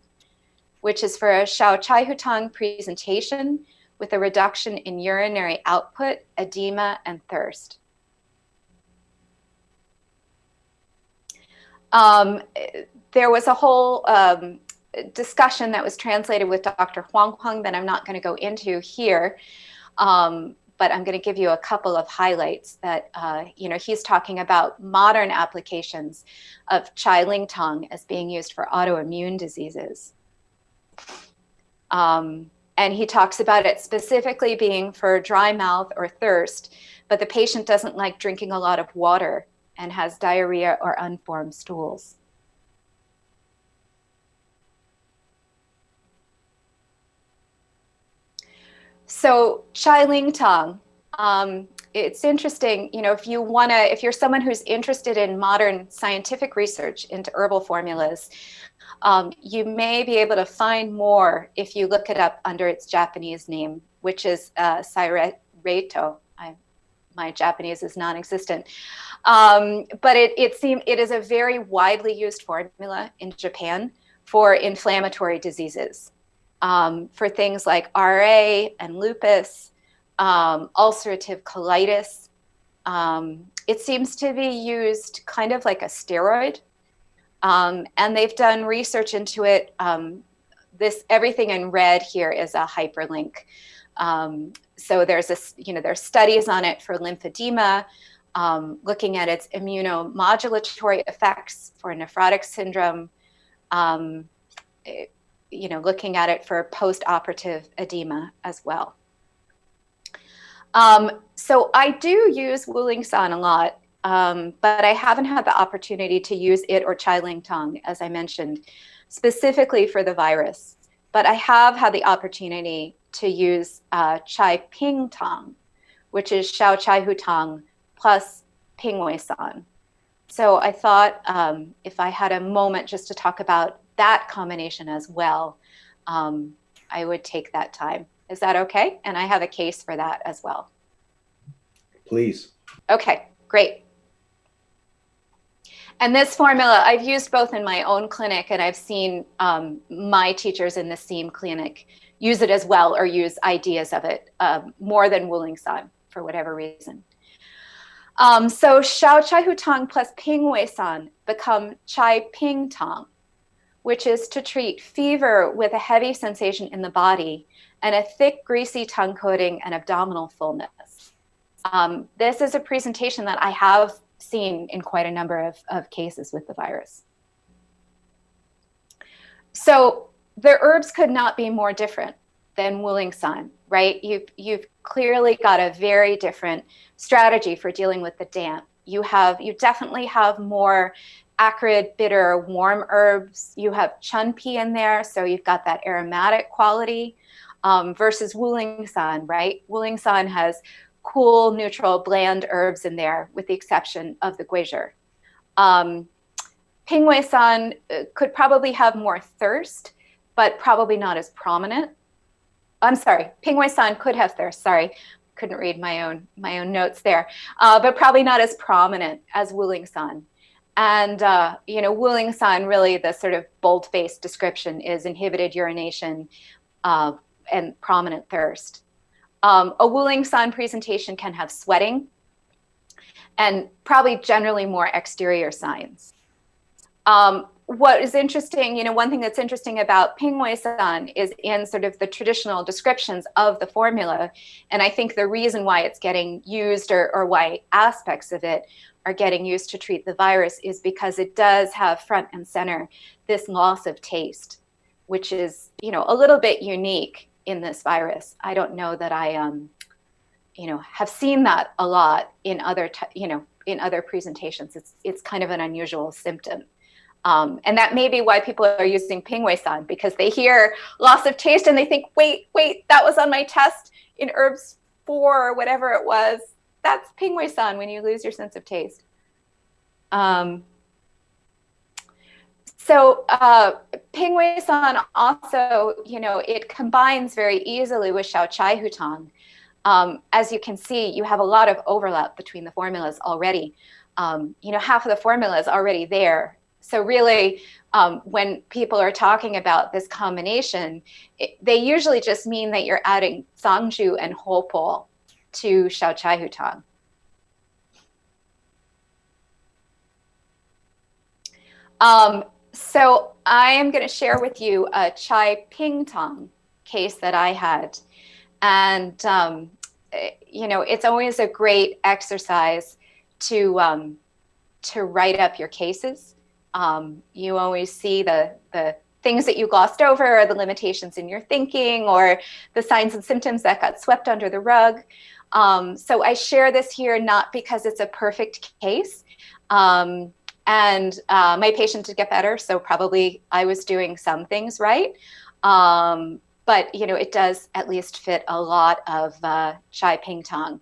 which is for a Xiao Chai Hu Tang presentation with a reduction in urinary output, edema, and thirst. There was a whole discussion that was translated with Dr. Huang Huang that I'm not going to go into here, but I'm going to give you a couple of highlights that, he's talking about modern applications of Chai Ling Tang as being used for autoimmune diseases. And he talks about it specifically being for dry mouth or thirst, but the patient doesn't like drinking a lot of water and has diarrhea or unformed stools. So Chai Ling Tang, it's interesting, if you're someone who's interested in modern scientific research into herbal formulas, you may be able to find more if you look it up under its Japanese name, which is Saireto. My Japanese is non-existent. But it is a very widely used formula in Japan for inflammatory diseases, for things like RA and lupus, ulcerative colitis. It seems to be used kind of like a steroid. And they've done research into it. Everything in red here is a hyperlink. So there's studies on it for lymphedema, looking at its immunomodulatory effects for nephrotic syndrome, looking at it for post-operative edema as well. So I do use Wuling San a lot, but I haven't had the opportunity to use it or Chai Ling Tang, as I mentioned, specifically for the virus. But I have had the opportunity to use Chai Ping Tang, which is Xiao Chai Hu Tang plus Pingwei San. So I thought if I had a moment just to talk about that combination as well, I would take that time. Is that okay? And I have a case for that as well. Please. Okay, great. And this formula I've used both in my own clinic, and I've seen my teachers in the same clinic use it as well, or use ideas of it more than Wuling San for whatever reason. So Xiao Chai Hu Tang plus Ping Wei San become Chai Ping Tang, which is to treat fever with a heavy sensation in the body and a thick, greasy tongue coating and abdominal fullness. This is a presentation that I have seen in quite a number of cases with the virus. So the herbs could not be more different than Wuling San, right? You've clearly got a very different strategy for dealing with the damp. You definitely have more acrid, bitter, warm herbs. You have chun pi in there, so you've got that aromatic quality versus Wuling San, right? Wuling San has cool, neutral, bland herbs in there, with the exception of the guizhi. Ping Wei San could probably have more thirst, but probably not as prominent. I'm sorry, Ping Wei San could have thirst. Sorry, couldn't read my own notes there, but probably not as prominent as Wuling San. And Wuling San, really the sort of bold-faced description is inhibited urination and prominent thirst. A Wuling San presentation can have sweating and probably generally more exterior signs. What is interesting, one thing that's interesting about Ping Wei San is in sort of the traditional descriptions of the formula. And I think the reason why it's getting used, or why aspects of it are getting used to treat the virus, is because it does have front and center this loss of taste, which is, a little bit unique in this virus. I don't know that I, have seen that a lot in other, in other presentations. It's kind of an unusual symptom. And that may be why people are using Ping Wei San, because they hear loss of taste and they think, wait, that was on my test in herbs 4 or whatever it was. That's Ping Wei San when you lose your sense of taste. So Ping Wei San also, it combines very easily with Xiao Chai Hu Tang. As you can see, you have a lot of overlap between the formulas already. Half of the formula is already there. So really, when people are talking about this combination, they usually just mean that you're adding Sangju and Herbal to Xiao Chai Hu Tang. So I am going to share with you a Chai Ping Tang case that I had. And, it's always a great exercise to write up your cases. You always see the things that you glossed over, or the limitations in your thinking, or the signs and symptoms that got swept under the rug. So I share this here not because it's a perfect case. And my patient did get better, so probably I was doing some things right. But, it does at least fit a lot of Chai Ping Tang.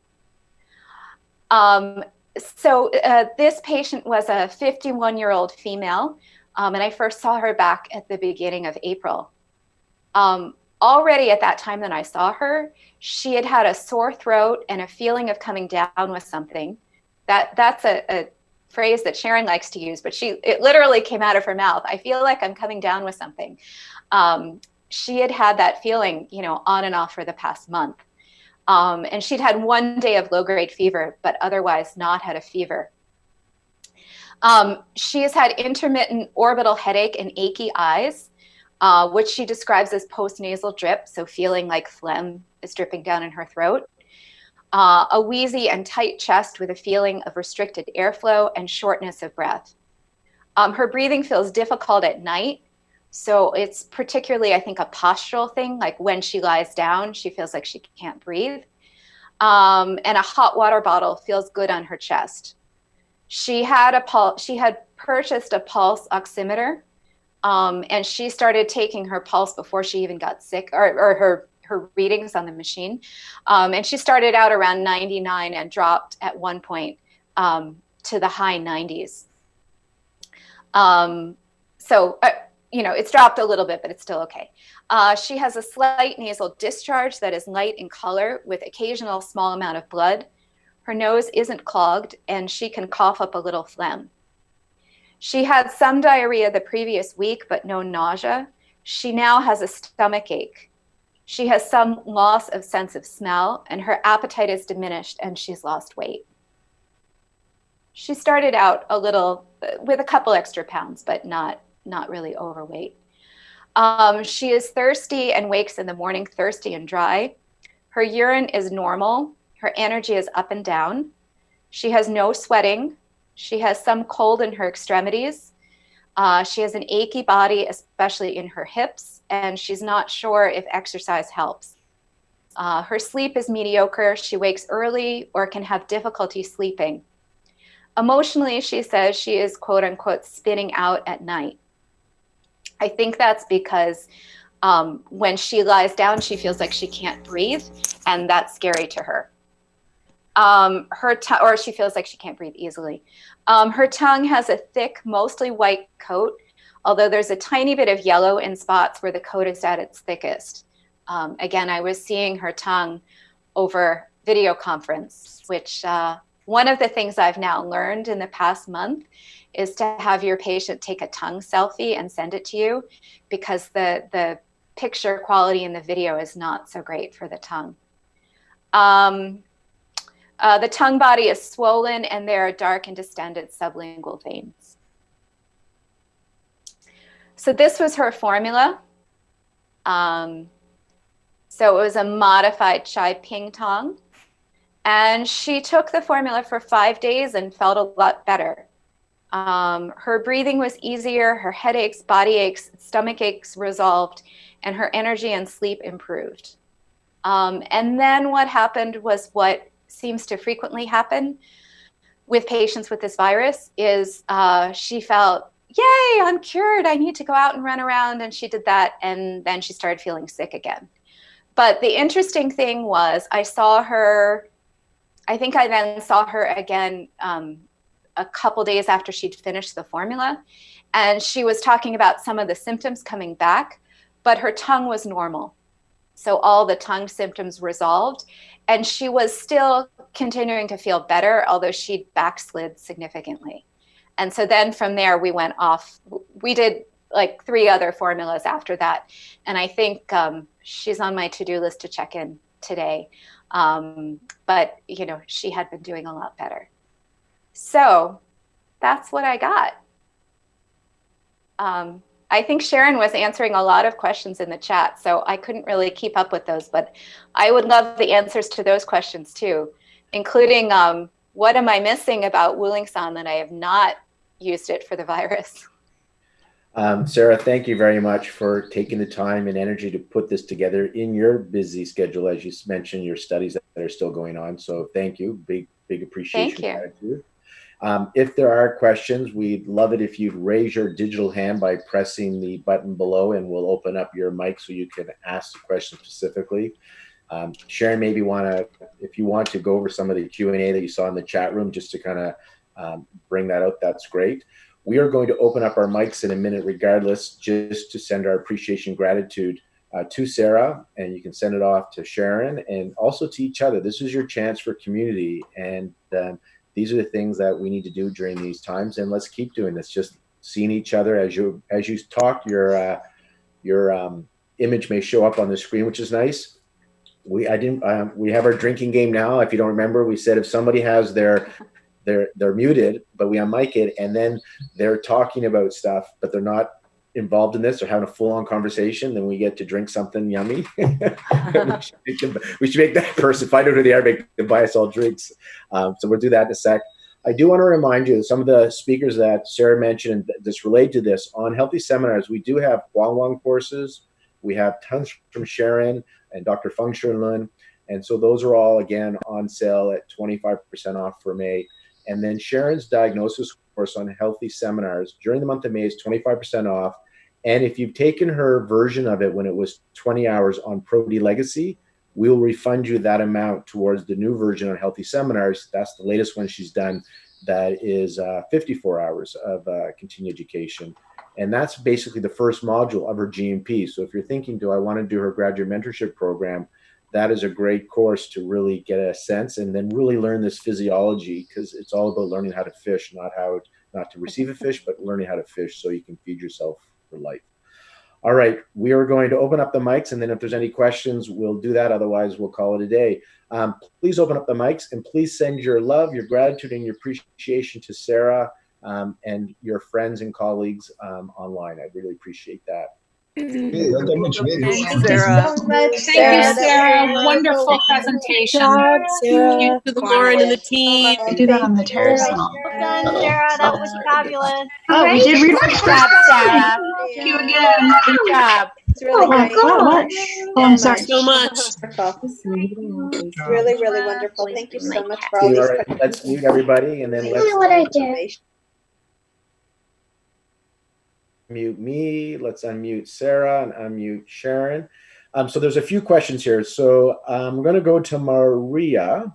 So this patient was a 51-year-old female, and I first saw her back at the beginning of April. Already at that time that I saw her, she had had a sore throat and a feeling of coming down with something. That's a phrase that Sharon likes to use, but it literally came out of her mouth. I feel like I'm coming down with something. She had that feeling, on and off for the past month. And she'd had 1 day of low-grade fever, but otherwise not had a fever. She has had intermittent orbital headache and achy eyes, which she describes as postnasal drip, so feeling like phlegm is dripping down in her throat. A wheezy and tight chest with a feeling of restricted airflow and shortness of breath. Her breathing feels difficult at night. So it's particularly, I think, a postural thing. Like when she lies down, she feels like she can't breathe. And a hot water bottle feels good on her chest. She had purchased a pulse oximeter, and she started taking her pulse before she even got sick, or her readings on the machine. And she started out around 99 and dropped at one point to the high 90s. It's dropped a little bit, but it's still okay. She has a slight nasal discharge that is light in color with occasional small amount of blood. Her nose isn't clogged, and she can cough up a little phlegm. She had some diarrhea the previous week, but no nausea. She now has a stomach ache. She has some loss of sense of smell, and her appetite is diminished, and she's lost weight. She started out a little with a couple extra pounds, but not really overweight. She is thirsty and wakes in the morning thirsty and dry. Her urine is normal. Her energy is up and down. She has no sweating. She has some cold in her extremities. She has an achy body, especially in her hips, and she's not sure if exercise helps. Her sleep is mediocre. She wakes early or can have difficulty sleeping. Emotionally, she says she is, quote unquote, spinning out at night. I think that's because when she lies down, she feels like she can't breathe, and that's scary to her. Or she feels like she can't breathe easily. Her tongue has a thick, mostly white coat, although there's a tiny bit of yellow in spots where the coat is at its thickest. Again, I was seeing her tongue over video conference, which one of the things I've now learned in the past month is to have your patient take a tongue selfie and send it to you, because the picture quality in the video is not so great for the tongue. The tongue body is swollen, and there are dark and distended sublingual veins. So this was her formula. So it was a modified Chai Ping Tong. And she took the formula for 5 days and felt a lot better. Her breathing was easier, her headaches, body aches, stomach aches resolved, and her energy and sleep improved. And then what happened was what seems to frequently happen with patients with this virus is she felt, yay, I'm cured. I need to go out and run around. And she did that. And then she started feeling sick again. But the interesting thing was I think I then saw her again a couple days after she'd finished the formula. And she was talking about some of the symptoms coming back, but her tongue was normal. So all the tongue symptoms resolved, and she was still continuing to feel better, although she'd backslid significantly. And so then from there, we went off. We did like 3 other formulas after that. And I think she's on my to-do list to check in today. But, you know, she had been doing a lot better. So that's what I got. I think Sharon was answering a lot of questions in the chat, so I couldn't really keep up with those, but I would love the answers to those questions too, including what am I missing about Wuling San that I have not used it for the virus? Sarah, thank you very much for taking the time and energy to put this together in your busy schedule. As you mentioned, your studies that are still going on. So thank you. Big appreciation. Thank you. Gratitude. If there are questions, we'd love it if you'd raise your digital hand by pressing the button below, and we'll open up your mic so you can ask the question specifically. Sharon, maybe if you want to go over some of the Q&A that you saw in the chat room, just to kind of bring that out, that's great. We are going to open up our mics in a minute regardless, just to send our appreciation, gratitude to Sarah, and you can send it off to Sharon and also to each other. This is your chance for community, and these are the things that we need to do during these times, and let's keep doing this. Just seeing each other as you talk, your image may show up on the screen, which is nice. We have our drinking game now. If you don't remember, we said if somebody has they're muted, but we unmic it, and then they're talking about stuff, but they're not involved in this or having a full-on conversation, then we get to drink something yummy. we should make that person, find out who they are, make them buy us all drinks. So we'll do that in a sec. I do want to remind you that some of the speakers that Sarah mentioned that's related to this on Healthy Seminars, we do have Huang courses. We have tons from Sharon and Dr. Feng Shunlun. And so those are all, again, on sale at 25% off for May. And then Sharon's diagnosis course on Healthy Seminars during the month of May is 25% off. And if you've taken her version of it when it was 20 hours on Pro-D Legacy, we'll refund you that amount towards the new version on Healthy Seminars. That's the latest one she's done. That is 54 hours of continuing education. And that's basically the first module of her GMP. So if you're thinking, do I want to do her graduate mentorship program, that is a great course to really get a sense and then really learn this physiology, because it's all about learning how to fish, not how not to receive a fish, but learning how to fish so you can feed yourself for life. All right, we are going to open up the mics, and then if there's any questions, we'll do that. Otherwise, we'll call it a day. Please open up the mics, and please send your love, your gratitude, and your appreciation to Sarah and your friends and colleagues online. I really appreciate that. Thank you so much, Sarah. Thank you, Sarah. Wonderful presentation. Job, Sarah. Thank you to the Lauren and the team. Do that on the terrace Sarah. now. Well done, Sarah. That was fabulous. Oh, we did read our Good job, Sarah. Thank you again. Good job. It's really great. Oh, much. Oh, I'm sorry. So much. Wonderful. It's really, really wonderful. Thank you so much for all All these right, let's mute everybody, and then let's mute me. Let's unmute Sarah and unmute Sharon. So there's a few questions here. So I'm going to go to Maria.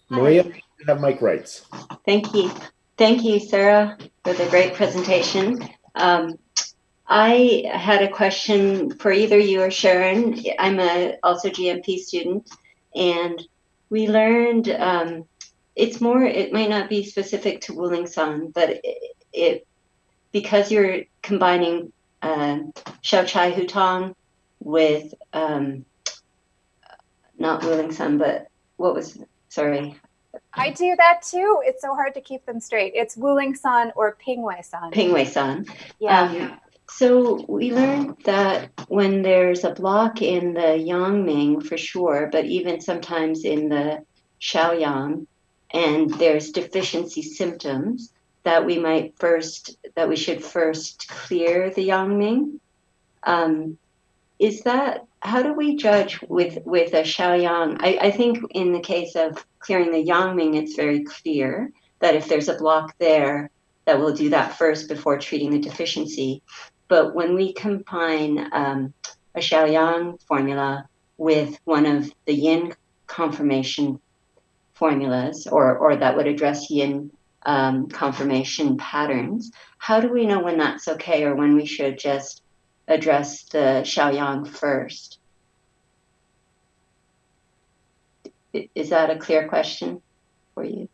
Maria, you have mic rights. Thank you. Thank you, Sarah, for the great presentation. I had a question for either you or Sharon. I'm also GMP student, and we learned it might not be specific to Wuling San, but because you're combining Xiao Chai Hu Tang with not Wuling San, but sorry. I do that too. It's so hard to keep them straight. It's Wuling San or Pingwei San. Pingwei San. Yeah. So we learned that when there's a block in the Yang Ming, for sure, but even sometimes in the Xiaoyang, and there's deficiency symptoms, that we should first clear the Yang Ming. How do we judge with a Xiaoyang? I think in the case of clearing the Yang Ming, it's very clear that if there's a block there, that we'll do that first before treating the deficiency. But when we combine a Xiaoyang formula with one of the Yin conformation formulas, or that would address Yin conformation patterns, how do we know when that's okay or when we should just address the Xiaoyang first? Is that a clear question for you?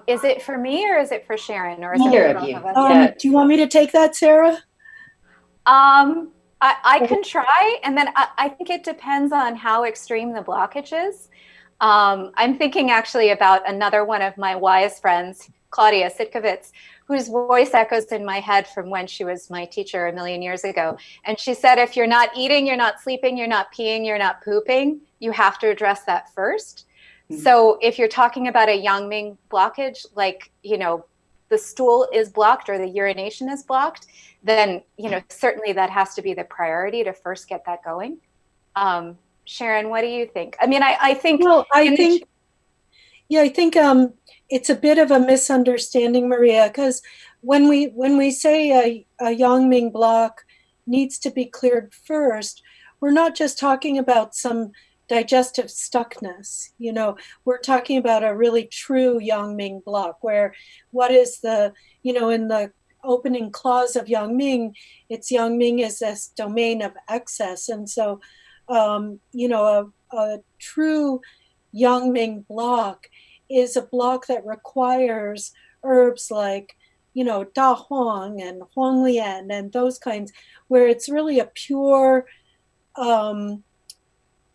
Is it for me or is it for Sharon? Or is Either it of you. Do you want me to take that, Sarah? I can try, and then I think it depends on how extreme the blockage is. I'm thinking actually about another one of my wise friends, Claudia Sitkovitz, whose voice echoes in my head from when she was my teacher a million years ago. And she said, if you're not eating, you're not sleeping, you're not peeing, you're not pooping, you have to address that first. Mm-hmm. So if you're talking about a Yangming blockage, like, the stool is blocked or the urination is blocked, then, certainly that has to be the priority to first get that going. Sharon, what do you think? I mean, I think... Well, I think it's a bit of a misunderstanding, Maria, because when we say a Yangming block needs to be cleared first, we're not just talking about some digestive stuckness. We're talking about a really true Yangming block, where what is the, in the opening clause of Yangming, it's Yangming is this domain of excess. And so, a true Yangming block is a block that requires herbs like, Da Huang and Huang Lian and those kinds, where it's really a pure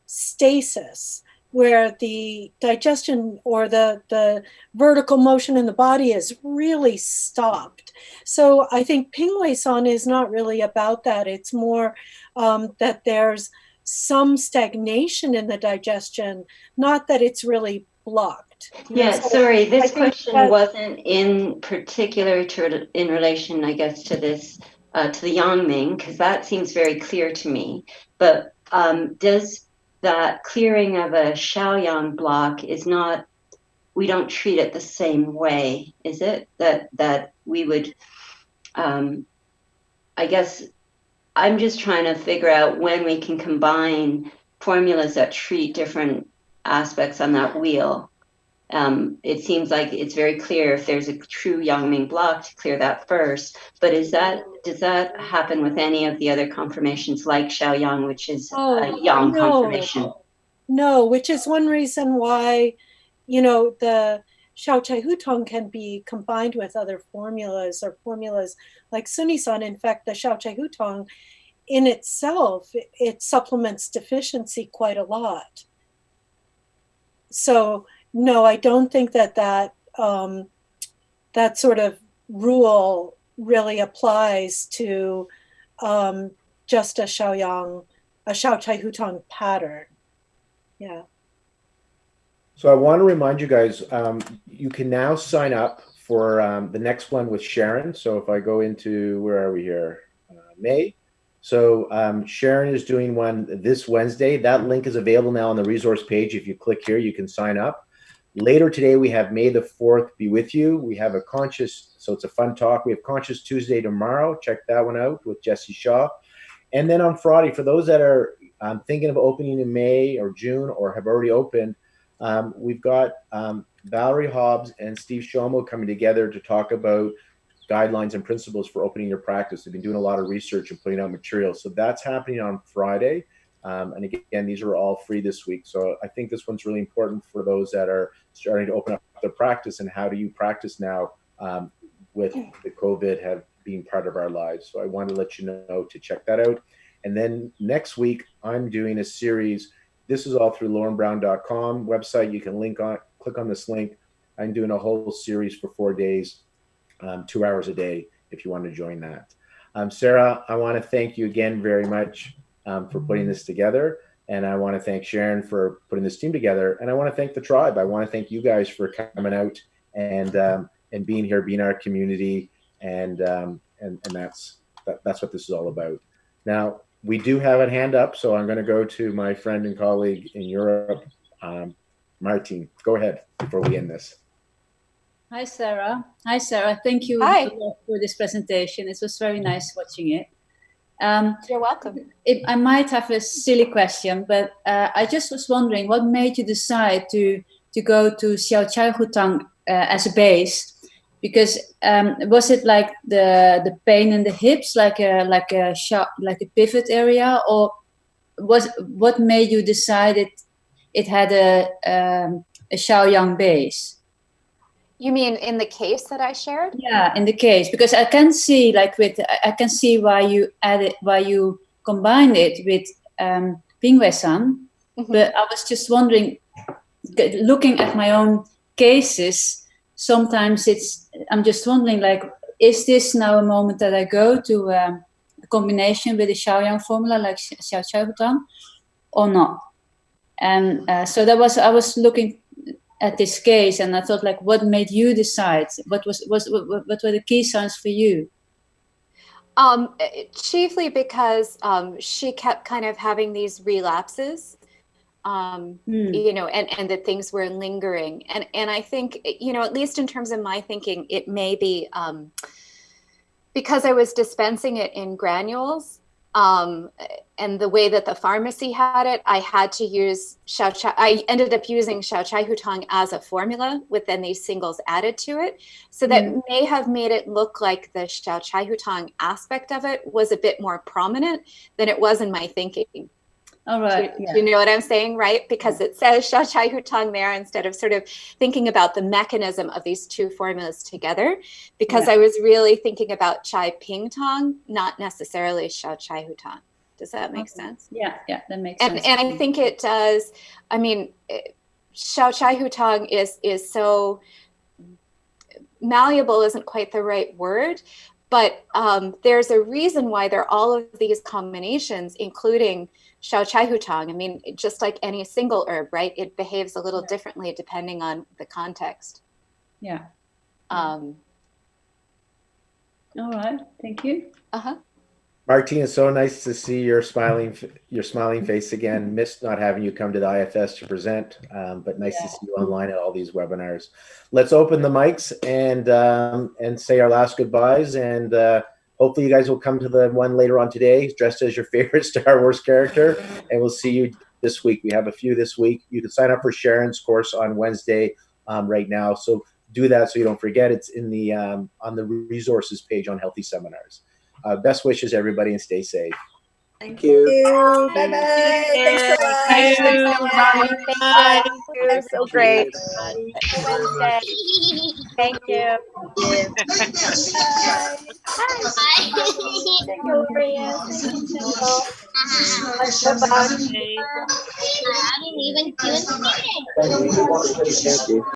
stasis, where the digestion or the vertical motion in the body is really stopped. So I think Pingwei San is not really about that. It's more that there's some stagnation in the digestion, not that it's really blocked. Sorry, this question wasn't in particular in relation, I guess, to this, to the Yangming, because that seems very clear to me. But does that clearing of a Xiaoyang block we don't treat it the same way, is it? That we would, I guess, I'm just trying to figure out when we can combine formulas that treat different aspects on that wheel. It seems like it's very clear if there's a true Yangming block to clear that first. But does that happen with any of the other conformations like Xiaoyang, which is a Yang conformation? No, which is one reason why, the Xiao Chai Hu Tang can be combined with other formulas or formulas like Sunisan. In fact, the Xiao Chai Hu Tang in itself, it supplements deficiency quite a lot. So no, I don't think that that sort of rule really applies to just a Xiao Chai Hu Tang pattern. Yeah. So I want to remind you guys, you can now sign up for the next one with Sharon. So if I go into, where are we here? May. So Sharon is doing one this Wednesday. That link is available now on the resource page. If you click here, you can sign up. Later today, we have May the 4th be with you. We have a conscious, so it's a fun talk. We have Conscious Tuesday tomorrow. Check that one out with Jesse Shaw. And then on Friday, for those that are thinking of opening in May or June or have already opened, we've got Valerie Hobbs and Steve Shomo coming together to talk about guidelines and principles for opening your practice. They've been doing a lot of research and putting out material. So that's happening on Friday. And again, these are all free this week. So I think this one's really important for those that are starting to open up their practice, and how do you practice now with the COVID have been part of our lives. So I wanted to let you know to check that out. And then next week, I'm doing a series. This is all through laurenbrown.com website. You can click on this link. I'm doing a whole series for 4 days, 2 hours a day, if you want to join that. Sarah, I want to thank you again very much for putting this together. And I want to thank Sharon for putting this team together. And I want to thank the tribe. I want to thank you guys for coming out and being here, being our community. And that's what this is all about. Now, we do have a hand up, so I'm going to go to my friend and colleague in Europe, Martin. Go ahead before we end this. Hi, Sarah. Hi, Sarah. Thank you for this presentation. It was very nice watching it. You're welcome. I might have a silly question, but I just was wondering, what made you decide to go to Xiao Chai Hu Tang as a base? Because was it like the pain in the hips, like a pivot area, or what made you decide it had a Xiaoyang base? You mean in the case that I shared? Yeah, in the case, because I can see I can see why you combined it with Pingwei-san, but I was just wondering, looking at my own cases, sometimes I'm just wondering, like, is this now a moment that I go to a combination with the Xiaoyang formula, like Xiao Chai Hu Tang, or not? And so I was looking at this case, and I thought, like, what made you decide? What were the key signs for you? Chiefly because she kept kind of having these relapses, you know, and that things were lingering. And I think, you know, at least in terms of my thinking, it may be because I was dispensing it in granules, and the way that the pharmacy had it, I had to use I ended up using Xiao Chai Hu Tang as a formula with then these singles added to it. So that may have made it look like the Xiao Chai Hu Tang aspect of it was a bit more prominent than it was in my thinking. All right. Do you know what I'm saying, right? Because it says Xiao Chai Hu Tang there instead of sort of thinking about the mechanism of these two formulas together. Because I was really thinking about Chai Ping Tang, not necessarily Xiao Chai Hu Tang. Does that make sense? Yeah, that makes sense. And I think it does. I mean, Xiao Chai Hu Tang is so malleable, isn't quite the right word, but there's a reason why there are all of these combinations, including Xiao Chai Hu Tang. I mean, just like any single herb, right? It behaves a little differently depending on the context. Yeah. All right. Thank you. Martine, it's so nice to see your smiling face again. Missed not having you come to the IFS to present, but nice to see you online at all these webinars. Let's open the mics and say our last goodbyes, and hopefully you guys will come to the one later on today, dressed as your favorite Star Wars character, and we'll see you this week. We have a few this week. You can sign up for Sharon's course on Wednesday right now, so do that so you don't forget. It's in the on the resources page on Healthy Seminars. Best wishes, everybody, and stay safe. Thank you. Bye bye. Thank Thanks a you. lot. Thank Thank you, you. Robin. Thank Bye. you. You're so great. Wednesday. Thank you. Yeah. Bye. Hi. Thank you, Gloria. Thank you, Kendall. Bye-bye. Bye. Thank you.